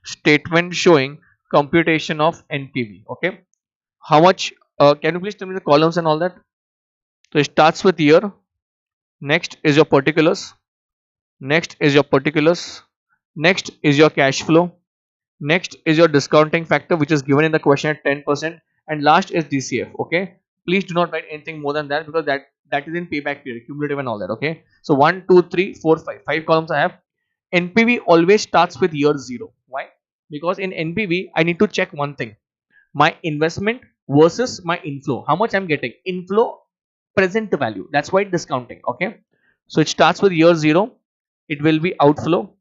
statement showing computation of NPV. Okay, how much? Can you please tell me the columns and all that? So it starts with year. Next is your particulars. Next is your cash flow. Next is your discounting factor, which is given in the question at 10%, and last is DCF. Okay, please do not write anything more than that, because that is in payback period, cumulative and all that. Okay, so 1, 2, 3, 4, 5 columns I have. NPV always starts with year 0. Why? Because in NPV I need to check one thing, my investment versus my inflow, how much I'm getting. Inflow, present value, that's why discounting. Okay, so it starts with year 0, it will be outflow.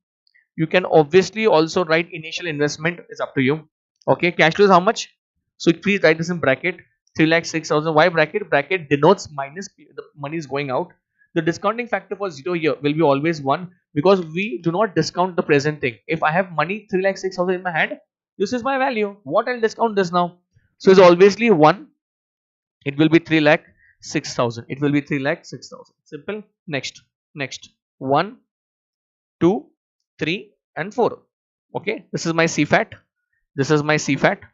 You can obviously also write initial investment, is up to you. Okay, cash flow is how much? So please write this in bracket, 3,06,000. Why bracket? Bracket denotes minus the money is going out. The discounting factor for 0 here will be always 1, because we do not discount the present thing. If I have money 3,06,000 in my hand, this is my value. What I'll discount this now? So it's obviously 1. It will be 3,06,000. Simple. Next. 1, 2, 3 and 4. Okay, this is my CFAT. This is my CFAT.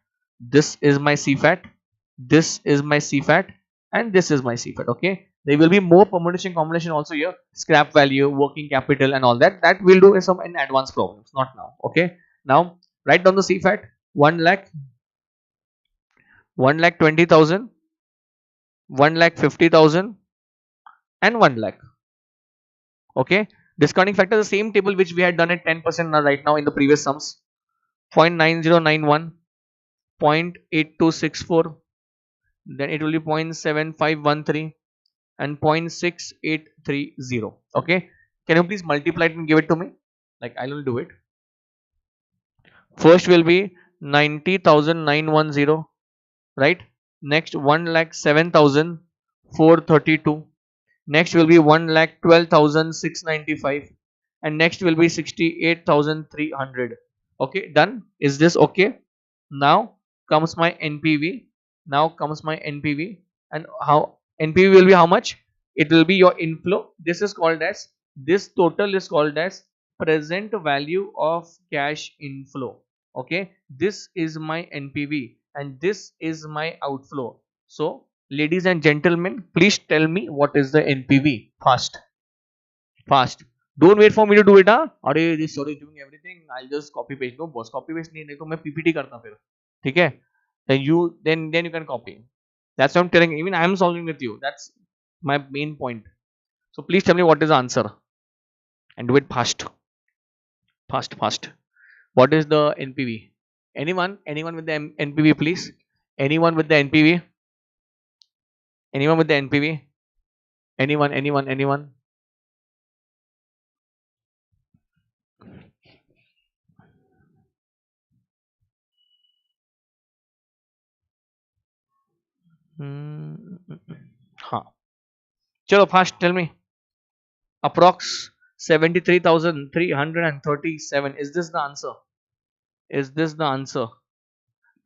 And this is my CFAT. Okay, there will be more permutation combination also here, scrap value, working capital and all that. That we'll do some in advanced problems, not now. Okay, now write down the CFAT. 1,20,000, 1,50,000 and 1 lakh. Okay, Discounting factor is the same table which we had done at 10% right now in the previous sums. 0.9091, 0.8264, then it will be 0.7513 and 0.6830. Okay, can you please multiply it and give it to me? Like I will do it. First will be 90,910, right? Next 1,07,432. Next will be 1,12,695, and next will be 68,300. Okay, done. Is this okay? Now comes my NPV. Now comes my NPV, and how NPV will be how much? It will be your inflow. This is called as, this total is called as present value of cash inflow. Okay, this is my NPV and this is my outflow. So ladies and gentlemen, please tell me what is the NPV. Fast, fast. Don't wait for me to do it. हाँ, अरे this sorry doing everything. I'll just copy paste. No boss, copy paste नहीं तो मैं PPT करता फिर. ठीक है? Then you can copy. That's what I'm telling you. Even I am solving with you. That's my main point. So please tell me what is the answer and do it fast, fast, fast. What is the NPV? Anyone? Anyone with the NPV, please? Anyone with the NPV? Anyone with the NPV? Anyone? Anyone? Anyone? हाँ, चलो fast. Tell me. Approx 73,337. Is this the answer? Is this the answer?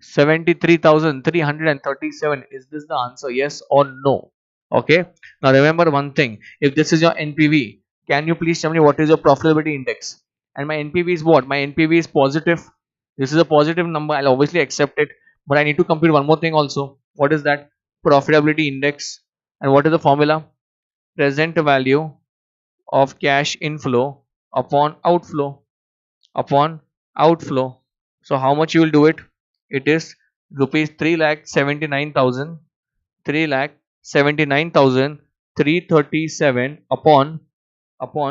73,337. Is this the answer? Yes or no? Okay. Now remember one thing. If this is your NPV, can you please tell me what is your profitability index? And my NPV is what? My NPV is positive. This is a positive number. I'll obviously accept it. But I need to compute one more thing also. What is that? Profitability index. And what is the formula? Present value of cash inflow upon outflow. Upon outflow. So how much you will do it? It is rupees 3,79,000, 3,79,337 upon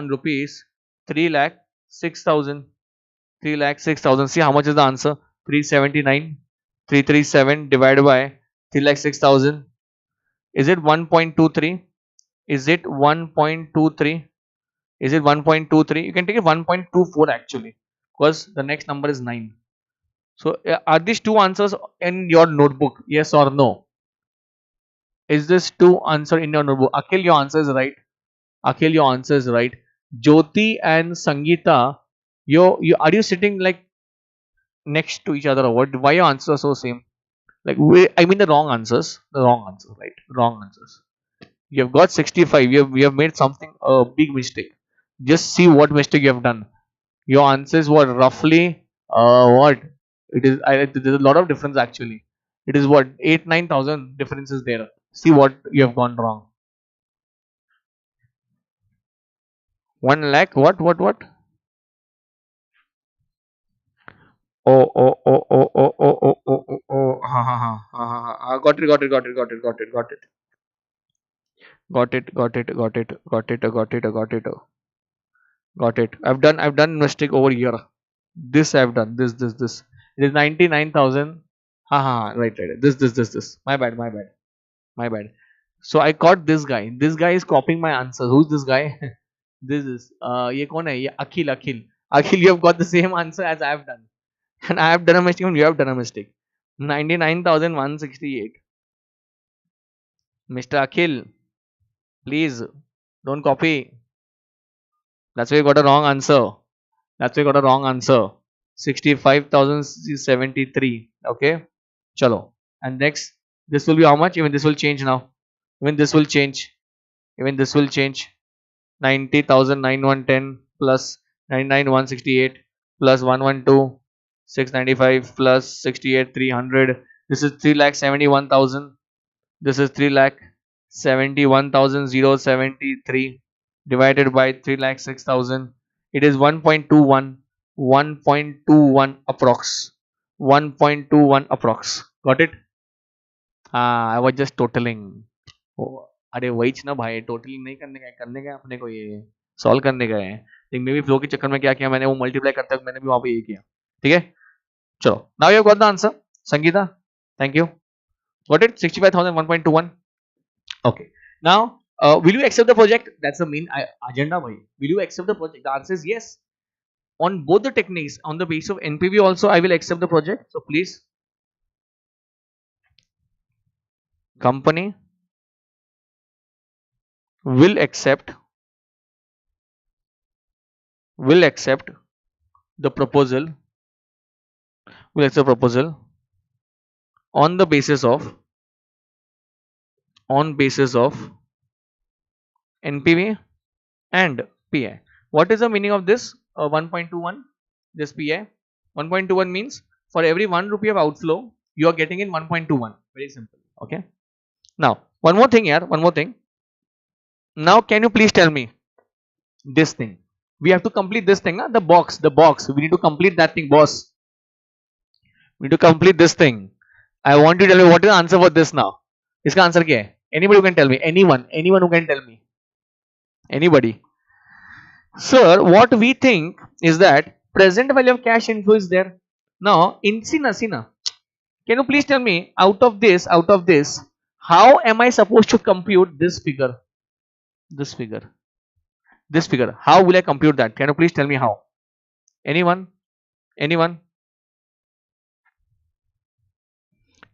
rupees 3,06,000, 3,06,000. See how much is the answer? 379,337 divided by 3,06,000. Is it 1.23? Is it 1.23? Is it 1.23? You can take it 1.24 actually, because the next number is 9. So are these two answers in your notebook? Yes or no? Is this two answer in your notebook? Akhil, your answer is right. Akhil, your answer is right. Jyoti and Sangeeta, you are you sitting like next to each other or what? Why your answers are so same? Like I mean the wrong answers. The wrong answers, right? Wrong answers. You have got 65. You have made something a big mistake. Just see what mistake you have done. Your answer is what, roughly what it is. There's a lot of difference actually. It is what, 8-9,000 differences there. See what you have gone wrong. 1 lakh what? Oh. Ha. Got it. I've done mistake over here. This I've done. This. It is 99,000. Right. This. My bad. So I caught this guy. This guy is copying my answers. Who's this guy? This is ये कौन है? ये Akhil. Akhil, you have got the same answer as I have done, and I have done a mistake and you have done a mistake. 99,168. Mr. Akhil, please don't copy. That's why you got a wrong answer. 65,073. Okay. Chalo. And next, this will be how much? Even this will change now. Even this will change. 90,910 plus 99,168 plus 112,695 plus 68,300. This is 3,71,000. This is 3,71,073 divided by 3,06,000. It is 1.21. 1.21 approx. 1.21 approx. Got it? I was just totaling. अरे वहीच ना भाई, totalling नहीं करने का अपने को ये. Solve करने गए हैं, लेकिन मे बी फ्लो के चक्कर में क्या किया मैंने, वो मल्टीप्लाई करते वक्त मैंने भी वहां पे ये किया, ठीक है। चलो, now you got the answer Sangeeta, thank you, got it 65,000 1.21. Okay, now will you accept the project? That's the main agenda bhai. Will you accept the project? The answer is yes. On both the techniques, on the basis of NPV also I will accept the project, so please, company will accept the proposal, will accept proposal on the basis of NPV and PI. What is the meaning of this 1.21? This PI 1.21 means for every 1 rupee of outflow you are getting in 1.21. Very simple. Okay. Now one more thing here. One more thing. Now can you please tell me this thing? We have to complete this thing. The box. The box. We need to complete that thing, boss. We need to complete this thing. I want you to tell me what is the answer for this now. इसका answer क्या है? Anybody who can tell me? Anyone who can tell me? Anybody? Sir, what we think is that present value of cash inflow is there. Now, in Sina, can you please tell me out of this, how am I supposed to compute this figure? This figure. How will I compute that? Can you please tell me how? Anyone?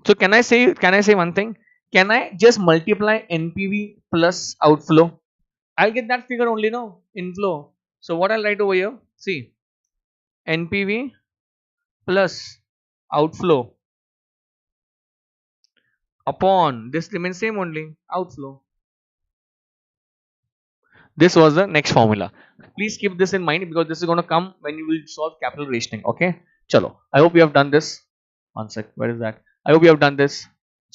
So can I say one thing? Can I just multiply NPV plus outflow? I'll get that figure only now, inflow. So what I'll write over here? See, NPV plus outflow upon this remains same only, outflow. This was the next formula. Please keep this in mind because this is going to come when you will solve capital rationing. Okay, chalo. I hope you have done this. One sec. Where is that? I hope you have done this.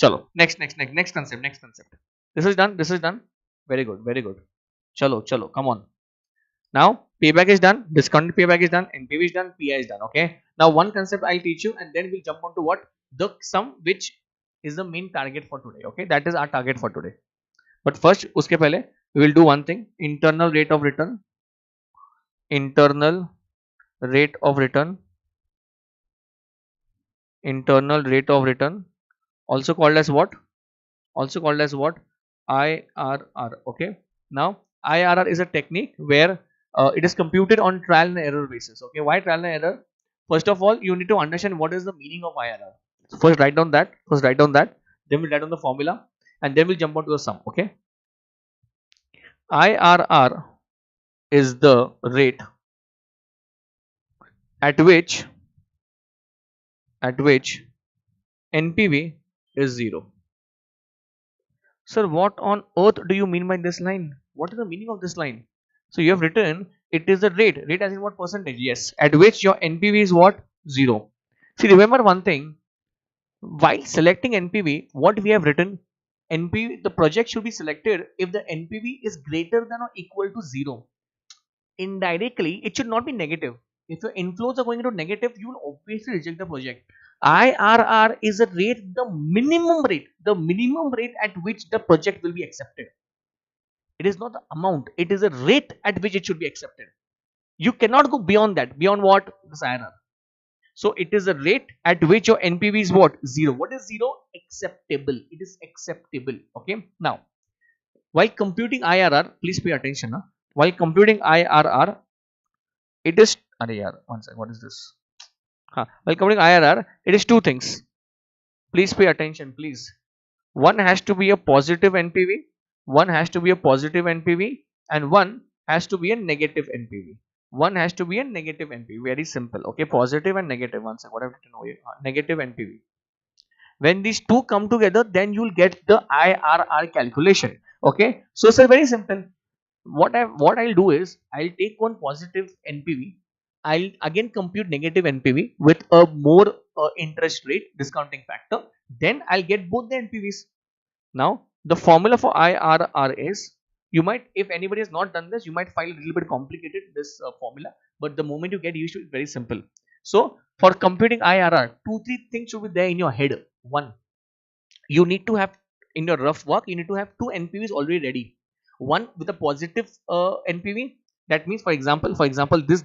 Chalo. Next concept. This is done. Very good. Chalo. Come on. Now payback is done. Discounted payback is done. NPV is done. PI is done. Okay. Now one concept I'll teach you, and then we'll jump on to what the sum, which is the main target for today. Okay, that is our target for today. But first, uske pehle we will do one thing: internal rate of return, also called as what? IRR. Okay. Now IRR is a technique where it is computed on trial and error basis. Okay. Why trial and error? First of all, you need to understand what is the meaning of IRR. So first write down that. Then we'll write down the formula, and then we'll jump on to the sum. Okay. IRR is the rate at which NPV is 0. Sir, what on earth do you mean by this line? What is the meaning of this line? So you have written it is the rate as in what percentage? Yes, at which your NPV is what? 0. See, remember one thing, while selecting NPV, what we have written, NPV, the project should be selected if the NPV is greater than or equal to 0. Indirectly, it should not be negative. If your inflows are going into negative, you will obviously reject the project. IRR is a rate, the minimum rate at which the project will be accepted. It is not the amount, it is a rate at which it should be accepted. You cannot go beyond that. Beyond what? This IRR. So it is a rate at which your NPV is what? 0. What is 0? Acceptable. It is acceptable. Okay. Now, while computing IRR, please pay attention. Huh? While computing IRR, it is, one second, what is this? While computing IRR, it is two things. Please pay attention, please. One has to be a positive NPV, and one has to be a negative NPV. Very simple. Okay, positive and negative. One second, what I have written over here? Negative NPV. When these two come together, then you will get the IRR calculation. Okay, so sir, very simple. What I'll do is I'll take one positive NPV. I'll again compute negative NPV with a more interest rate discounting factor. Then I'll get both the NPVs. Now the formula for IRR is, you might, if anybody has not done this, you might find a little bit complicated this formula, but the moment you get used to it, it's very simple. So for computing IRR, 2-3 things should be there in your head. One, you need to have, in your rough work, you need to have two NPVs already ready. One with a positive NPV, That means, for example, this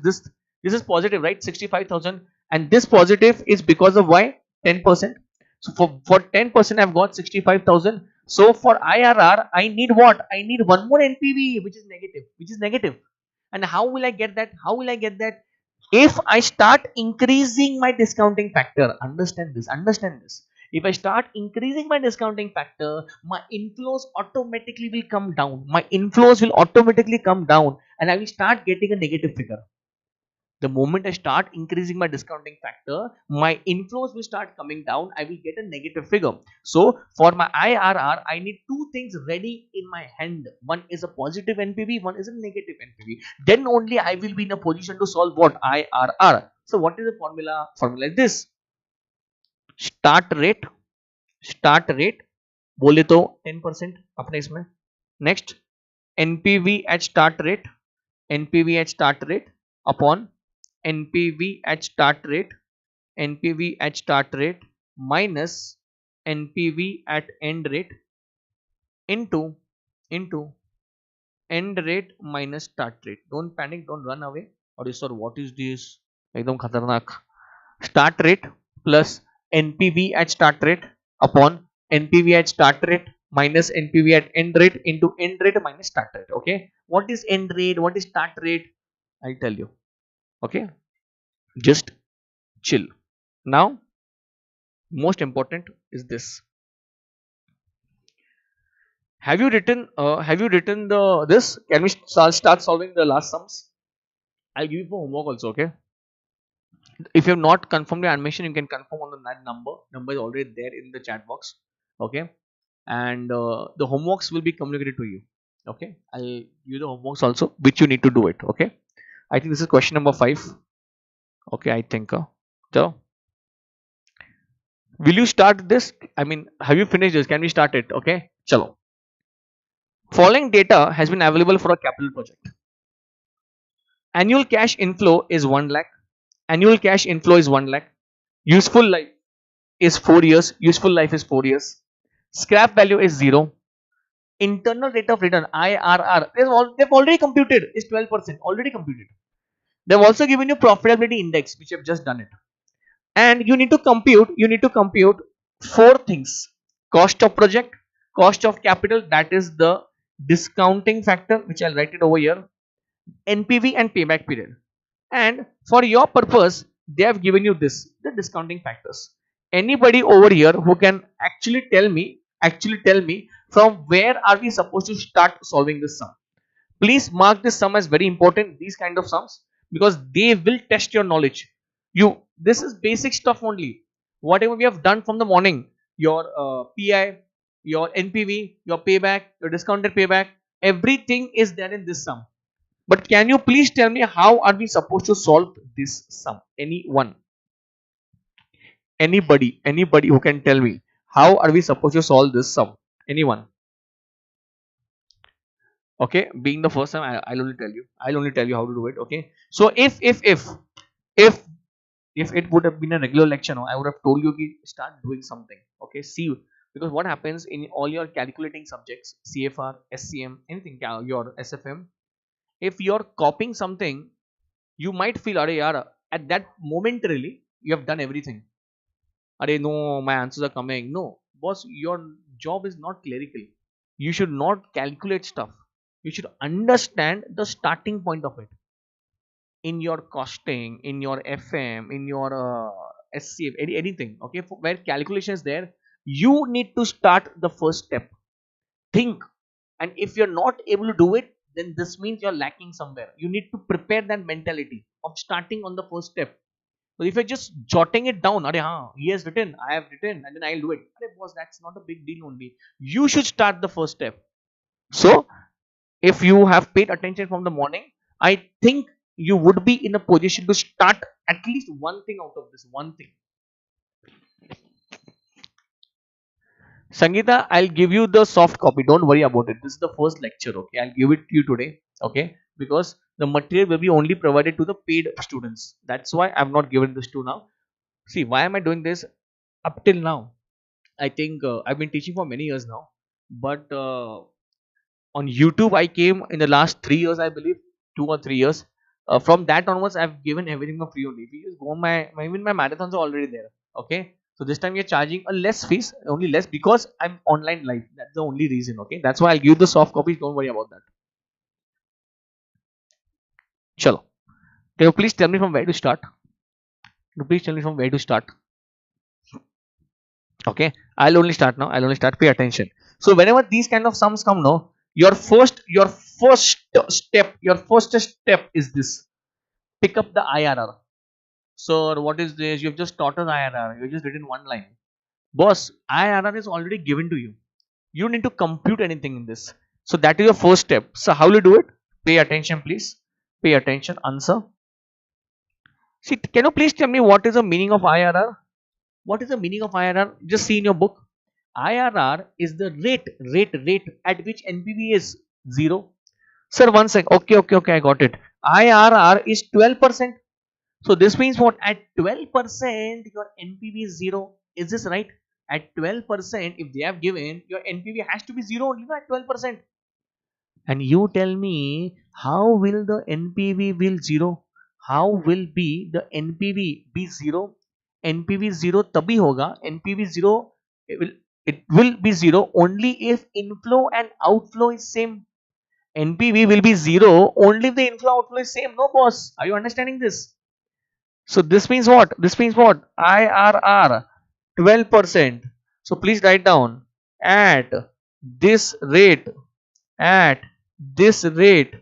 is positive, right? 65,000, and this positive is because of why? 10%. So for 10% I've got 65,000. So for IRR I need what? I need one more NPV, which is negative, And how will I get that? If I start increasing my discounting factor. Understand this. If I start increasing my discounting factor, my inflows automatically will come down. And I will start getting a negative figure. The moment I start increasing my discounting factor, my inflows will start coming down. I will get a negative figure. So for my IRR, I need two things ready in my hand. One is a positive NPV, one is a negative NPV. Then only I will be in a position to solve what? IRR. So what is the formula? Formula is this. Start rate बोले तो 10% अपने इसमें. Next, NPV at start rate upon NPV at start rate minus NPV at end rate into end rate minus start rate. Don't panic, don't run away. Or sir, what is this? एकदम खतरनाक. Start rate plus NPV at start rate upon NPV at start rate minus NPV at end rate into end rate minus start rate. Okay, what is end rate, what is start rate? I'll tell you. Okay, just chill. Now most important is this. Have you written the this? Can we start solving the last sums? I'll give you for homework also. Okay, if you have not confirmed your admission, you can confirm on that number is already there in the chat box. Okay, and the homeworks will be communicated to you. Okay, I'll give you the homeworks also, which you need to do it. Okay, I think this is question number 5. Okay, I think so will you start this? I mean, have you finished this? Can we start it? Okay, chalo. Following data has been available for a capital project. Annual cash inflow is 1 lakh. Useful life is 4 years. Scrap value is 0. Internal rate of return IRR, they've already computed, is 12%, already computed. They've also given you profitability index, which I've just done it. And you need to compute 4 things: cost of project, cost of capital, that is the discounting factor, which I'll write it over here, NPV and payback period. And for your purpose, they have given you this, the discounting factors. Anybody over here who can actually tell me from where are we supposed to start solving this sum? Please mark this sum as very important, these kind of sums, because they will test your knowledge. This is basic stuff only. Whatever we have done from the morning, your PI, your NPV, your payback, your discounted payback, everything is there in this sum. But can you please tell me how are we supposed to solve this sum? Anyone? Anybody who can tell me how are we supposed to solve this sum? Anyone? Okay, being the first time, I'll only tell you how to do it. Okay, so if it would have been a regular lecture, no, I would have told you to start doing something. Okay, see, because what happens in all your calculating subjects, CFR, SCM, anything, your SFM, if you're copying something, you might feel, Are yaar, at that momentarily you have done everything. Are no, my answers are coming. No, boss, your job is not clerical. You should not calculate stuff. You should understand the starting point of it. In your costing, in your FM, in your SCF, anything. Okay, where calculation is there, you need to start the first step. Think, and if you're not able to do it, then this means you're lacking somewhere. You need to prepare that mentality of starting on the first step. So if you're just jotting it down, he has written, I have written, and then I'll do it. Boss, that's not a big deal only. You should start the first step. So if you have paid attention from the morning, I think you would be in a position to start at least one thing out of this. One thing. Sangeeta, I'll give you the soft copy. Don't worry about it. This is the first lecture. Okay, I'll give it to you today. Okay, because the material will be only provided to the paid students. That's why I've not given this to now. See, why am I doing this? Up till now, I think I've been teaching for many years now, but on YouTube I came in the last 3 years, I believe, 2 or 3 years. From that onwards, I've given everything for free only. If you just go even my marathons are already there. Okay, so this time you're charging a less fees, only less because I'm online live. That's the only reason. Okay, that's why I'll give the soft copies. Don't worry about that. Chalo. Can you please tell me from where to start? Please tell me from where to start. Okay, I'll only start now. I'll only start. Pay attention. So whenever these kind of sums come now, your first step is this. Pick up the IRR. So what is this? You've just taught us IRR. You've just written one line. Boss, IRR is already given to you. You don't need to compute anything in this. So that is your first step. So how will you do it? Pay attention, please. Pay attention. Answer. See, can you please tell me what is the meaning of IRR? What is the meaning of IRR? Just see in your book. IRR is the rate at which NPV is 0. Sir, one sec. Okay, I got it. IRR is 12%. So this means what? At 12%, your NPV is 0. Is this right? At 12%, if they have given, your NPV has to be 0 only at 12%. And you tell me, how will the NPV be 0? How will be the NPV be 0? NPV 0 तभी होगा. NPV 0, it will be 0 only if inflow and outflow is same. NPV will be 0 only if the inflow outflow is same. No, boss. Are you understanding this? So this means what? This means what? IRR 12%. So please write down at this rate. At this rate,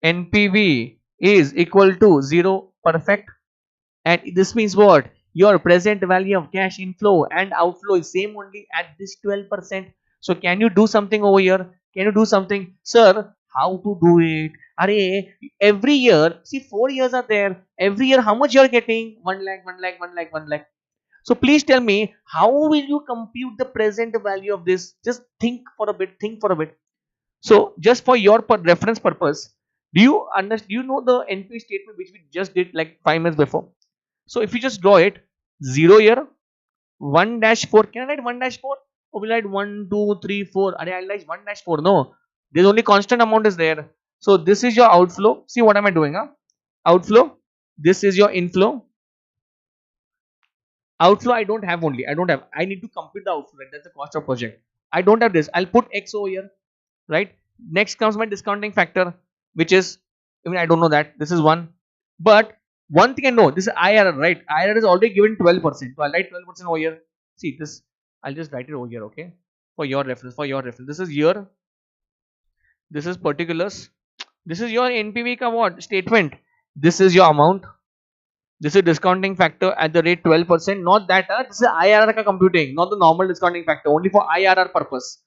NPV is equal to 0. Perfect. And this means what? Your present value of cash inflow and outflow is same only at this 12%. So can you do something over here? Can you do something? Sir, how to do it? Arey, every year, see 4 years are there. Every year, how much you are getting? 1 lakh, 1 lakh, 1 lakh, 1 lakh. So please tell me, how will you compute the present value of this? Just think for a bit. So just for your reference purpose, do you understand? Do you know the NP statement which we just did like 5 minutes before? So if you just draw it, 0 here, 1-4. Can I write 1-4? Or will I write 1, 2, 3, 4? I'll write 1-4. No, there's only constant amount is there. So this is your outflow. See what am I doing? Outflow. This is your inflow. Outflow I don't have only. I need to compute the outflow. Right? That's the cost of project. I don't have this. I'll put X over here. Right. Next comes my discounting factor, which is, I don't know that. This is 1. But one thing I know, this is IRR, right? IRR is already given 12%. So I'll write 12% over here. See this, I'll just write it over here, okay? For your reference. This is year. This is particulars. This is your NPV ka what? Statement. This is your amount. This is discounting factor at the rate 12%. Not that, this is IRR ka computing, not the normal discounting factor, only for IRR purpose.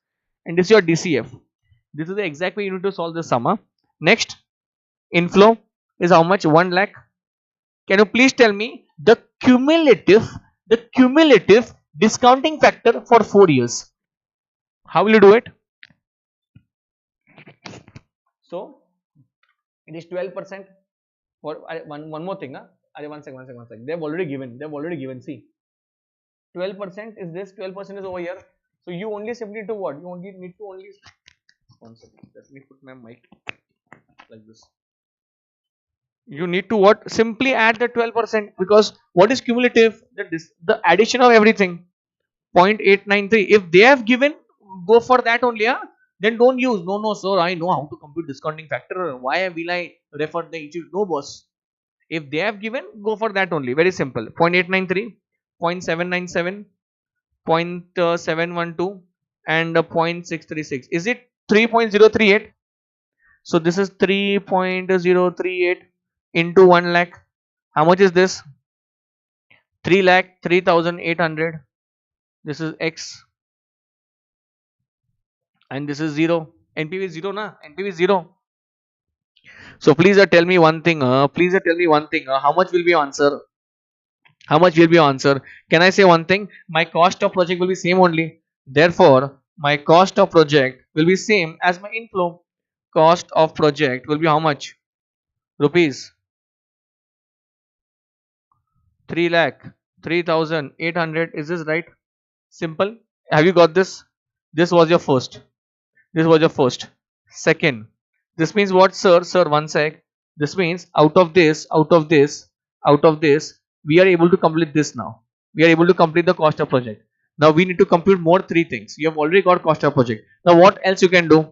And this is your DCF. This is the exact way you need to solve this sum. Next, inflow is how much? 1 lakh. Can you please tell me the cumulative discounting factor for 4 years? How will you do it? So it is 12%. For one more thing, one second. They've already given. See, 12% is this. 12% is over here. So you only simply do what? You only need to only. One second. Let me put my mic like this. You need to what? Simply add the 12%, because what is cumulative? The addition of everything. 0.893. If they have given, go for that only. Then don't use. No, sir. I know how to compute discounting factor. Why will I refer the each? No, boss. If they have given, go for that only. Very simple. 0.893, 0.797, 0.712, and 0.636. Is it 3.038? So this is 3.038 into 1 lakh. How much is this? 3,03,800. This is X. And this is 0. NPV is 0, na? NPV is 0. So please tell me one thing. How much will be your answer? How much will be your answer? Can I say one thing? My cost of project will be same only. Therefore, my cost of project will be same as my inflow. Cost of project will be how much? Rupees 3,03,800. Is this right? Simple. Have you got this? This was your first. Second. This means what, sir? Sir, one sec. This means out of this, we are able to complete this now. We are able to complete the cost of project. Now we need to compute more three things. You have already got cost of project. Now what else you can do?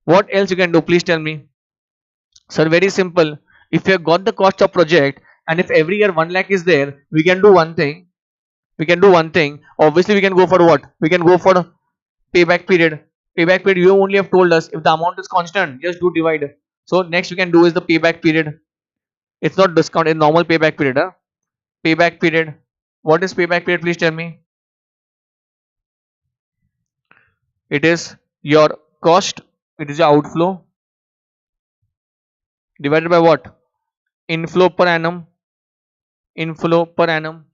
What else you can do? Please tell me. Sir, very simple. If you have got the cost of project and if every year 1 lakh is there, we can do one thing. We can do one thing. Obviously, we can go for what? We can go for payback period. Payback period, you only have told us if the amount is constant, just do divide. So next we can do is the payback period. It's not discount, it's normal payback period. Huh? Payback period. What is payback period? Please tell me. It is your cost. It is your outflow divided by what? Inflow per annum. Inflow per annum.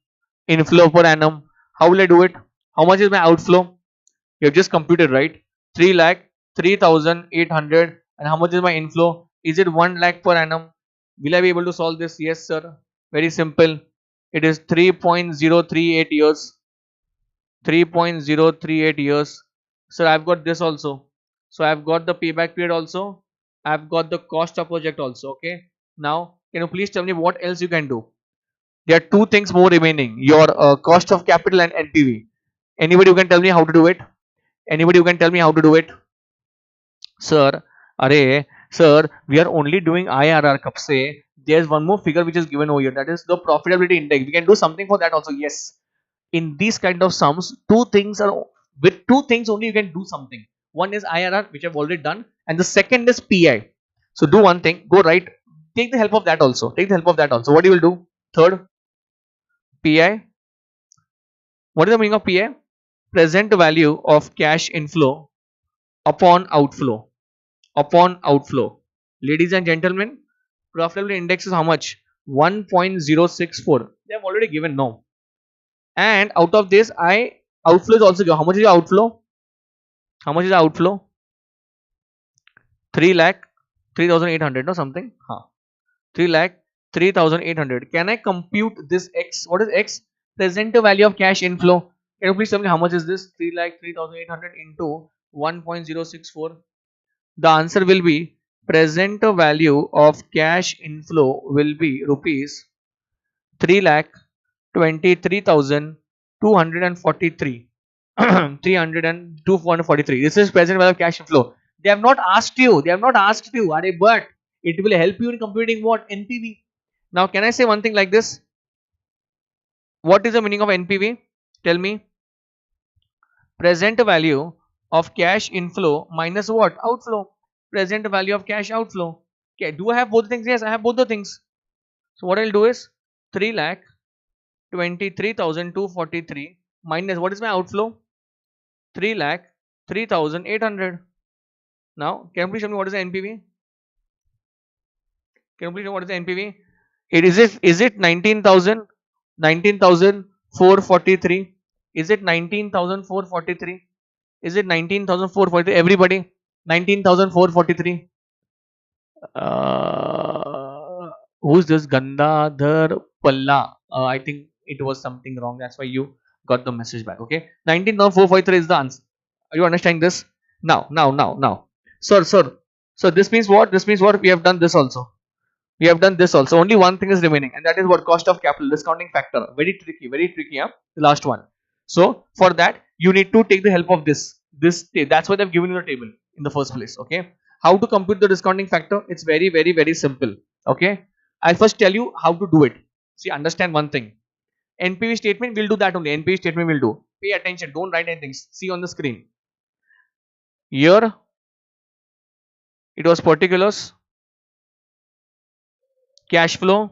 Inflow per annum. How will I do it? How much is my outflow? You have just computed, right? 3 lakh 3,800. And how much is my inflow? Is it 1 lakh per annum? Will I be able to solve this? Yes, sir. Very simple. It is 3.038 years. 3.038 years. Sir, I've got this also. So I've got the payback period also. I've got the cost of project also. Okay. Now, can you please tell me what else you can do? There are two things more remaining. Your cost of capital and NPV. Anybody who can tell me how to do it? Anybody who can tell me how to do it? Sir, sir, we are only doing IRR. Kab se? There's one more figure which is given over here. That is the profitability index. We can do something for that also. Yes. In these kind of sums, with two things only you can do something. One is IRR, which I've already done, and the second is PI. So do one thing. Go right. Take the help of that also. Take the help of that also. What you will do? Third, PI. What is the meaning of PI? Present value of cash inflow upon outflow. Upon outflow. Ladies and gentlemen, profitability index is how much? 1.064. They have already given no. And out of this, outflow is also given. How much is your outflow? How much is the outflow? 3 lakh 3,800 or something. 3 lakh 3,800. Can I compute this X? What is X? Present value of cash inflow. Can you please tell me how much is this? 3 lakh 3,800 into 1.064. The answer will be present value of cash inflow will be rupees 3 lakh 23,243. 302,443. This is present value of cash inflow. They have not asked you. But it will help you in computing what? NPV. Now, can I say one thing like this? What is the meaning of NPV? Tell me. Present value of cash inflow minus what? Outflow. Present value of cash outflow. Okay. Do I have both the things? Yes, I have both the things. So what I'll do is 3 lakh 23,243 minus what is my outflow? 3 lakh 3,800. Now, can you please tell me what is the NPV? Can you please tell me what is the NPV? Is it 19,000? 19,443? Is it 19,443? Is it 19,443? Everybody, 19,443. Who's this? Gandhar Palla. I think it was something wrong. That's why you got the message back. Okay, 19,443 is the answer. Are you understanding this? Now. Sir. So this means what? This means what? We have done this also. We have done this also. Only one thing is remaining, and that is what? Cost of capital, discounting factor. Very tricky. Huh? The last one. So for that, you need to take the help of this. That's why they've given you the table in the first place. Okay. How to compute the discounting factor? It's very, very, very simple. Okay. I'll first tell you how to do it. See, understand one thing. NPV statement, we'll do that only. NPV statement will do. Pay attention. Don't write anything. See on the screen. Here, it was particulars, cash flow,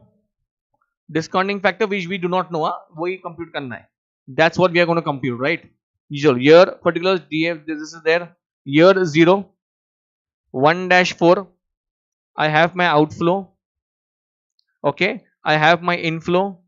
discounting factor, which we do not know. We compute karna hai. That's what we are going to compute, right? Usual. Year, particulars, DF, this is there. Year 0, 1-4. I have my outflow. Okay. I have my inflow.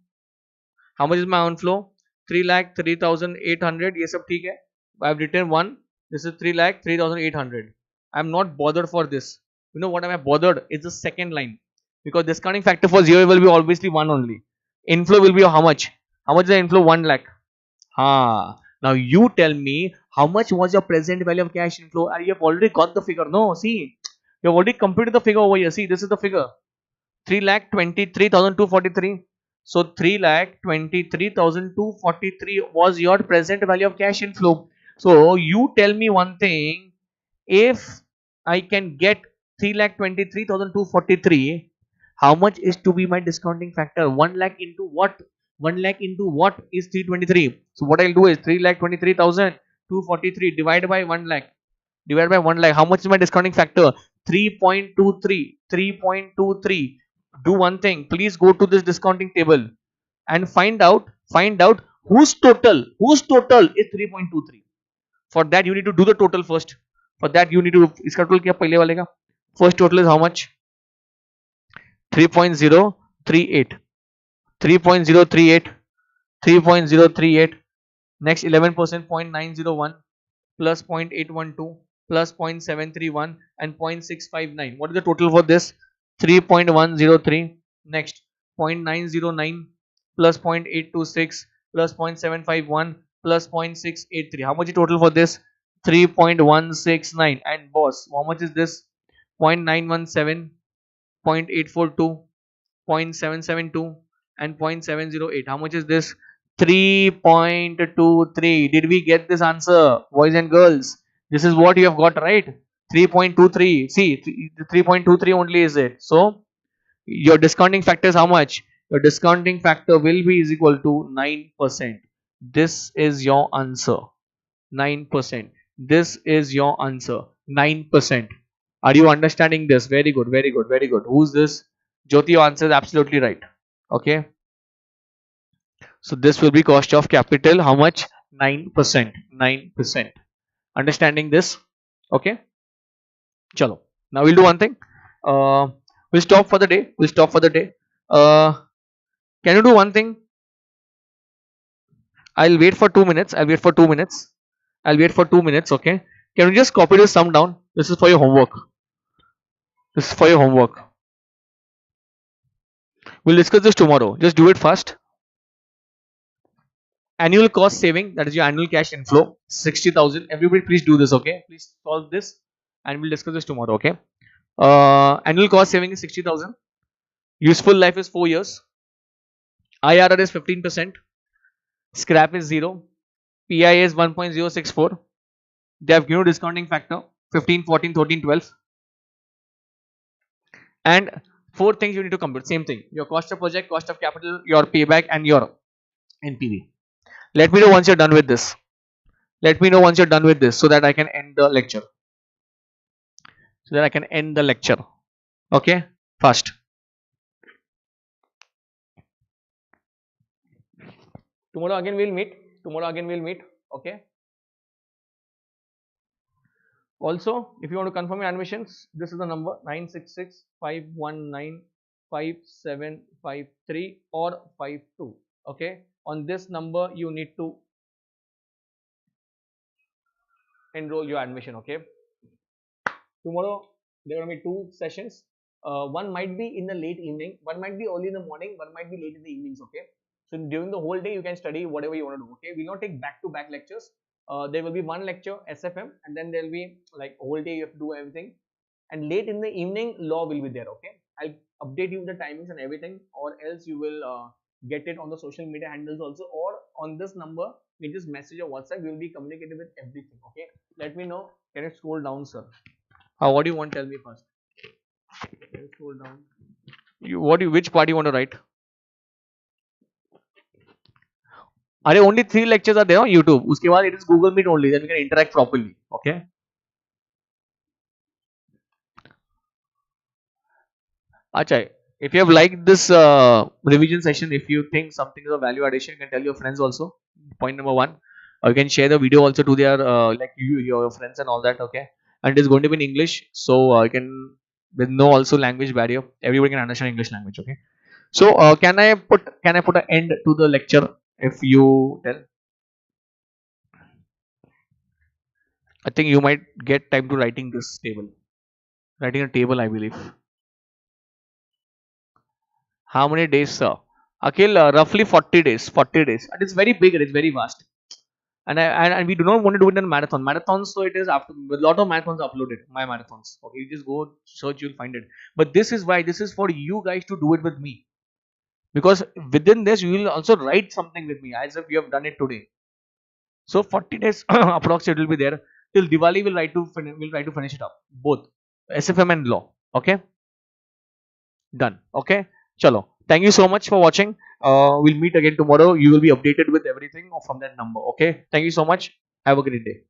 How much is my outflow? 3 lakh 3,800. Yes, sir, ठीक है. I have written 1. This is 3 lakh 3,800. I am not bothered for this. You know what am I bothered? It's the second line. Because discounting factor for 0 will be obviously 1 only. Inflow will be how much? How much is the inflow? 1 lakh. Now you tell me how much was your present value of cash inflow? You have already got the figure. No, see. You have already computed the figure over here. See, this is the figure. 3,23,243. So 3,23,243 was your present value of cash inflow. So you tell me one thing, if I can get 3,23,243, how much is to be my discounting factor? 1 lakh into what? 1 lakh into what is 323? So what I'll do is 3,23,243 divided by 1 lakh. Divided by 1 lakh. How much is my discounting factor? 3.23. 3.23. Do one thing. Please go to this discounting table and find out whose total is 3.23. For that you need to do the total first. For that you need to इसका total क्या पहले वाले का? First total is how much? 3.038. 3.038. 3.038. Next 11% 0.901 plus 0.812 plus 0.731 and 0.659. What is the total for this? 3.103. Next 0.909 plus 0.826 plus 0.751 plus 0.683. How much is total for this? 3.169. And boss, how much is this? 0.917, 0.842, 0.772 and 0.708. How much is this? 3.23. Did we get this answer, boys and girls? This is what you have got, right? 3.23. See, 3.23 only is it. So your discounting factor is how much? Your discounting factor will be is equal to 9%. This is your answer. 9%. This is your answer. 9%. Are you understanding this? Very good, very good, very good. Who's this? Jyoti, your answer is absolutely right. Okay. So this will be cost of capital. How much? 9%. 9%. Understanding this? Okay. Chalo. Now we'll do one thing. We'll stop for the day. We'll stop for the day. Can you do one thing? I'll wait for 2 minutes. I'll wait for 2 minutes. I'll wait for 2 minutes. Okay. Can you just copy this sum down? This is for your homework. This is for your homework. We'll discuss this tomorrow. Just do it fast. Annual cost saving, that is your annual cash inflow, 60,000. Everybody please do this, okay? Please solve this and we'll discuss this tomorrow, okay? Annual cost saving is 60,000. Useful life is 4 years. IRR is 15%. Scrap is 0. PI is 1.064. They have given discounting factor 15, 14, 13, 12. And 4 things you need to compute. Same thing. Your cost of project, cost of capital, your payback and your NPV. Let me know once you're done with this. Let me know once you're done with this so that I can end the lecture. So that I can end the lecture. Okay? Fast. Tomorrow again we'll meet. Tomorrow again we'll meet. Okay? Also, if you want to confirm your admissions, this is the number 966-519-5753 or 52. Okay? On this number you need to enroll your admission. Okay? Tomorrow there are going to be 2 sessions. One might be in the late evening, one might be early in the morning, one might be late in the evenings. Okay? So during the whole day you can study whatever you want to do. Okay? We'll not take back-to-back lectures. There will be one lecture SFM and then there will be like whole day you have to do everything, and late in the evening law will be there. Okay? I'll update you the timings and everything, or else you will get it on the social media handles also, or on this number we just message or WhatsApp. We will be communicating with everything. Okay? Let me know. Can you scroll down, sir? What do you want? Tell me first. Can you scroll down? Which part you want to write? Are only 3 lectures are there on YouTube. Uske baad it is Google Meet only. Then we can interact properly. Okay. Acha, if you have liked this revision session, if you think something is of value addition, you can tell your friends also. Point number 1. Or you can share the video also to their your friends and all that. Okay. And it is going to be in English, so you can, with no also language barrier, everybody can understand English language. Okay. So can I put an end to the lecture if you tell? I think you might get time to writing this table. Writing a table, I believe. How many days, sir? Akhil, roughly 40 days. 40 days. And it's very big and it's very vast. And we do not want to do it in marathons. So it is after a lot of marathons uploaded, my marathons. Okay, you just go search, you'll find it. But this is why, this is for you guys to do it with me, because within this you will also write something with me as if you have done it today. So 40 days approx it will be there till Diwali. We'll try to finish it up, both SFM and law. Okay, done. Okay, chalo. Thank you so much for watching. We'll meet again tomorrow. You will be updated with everything from that number. Okay, thank you so much. Have a great day.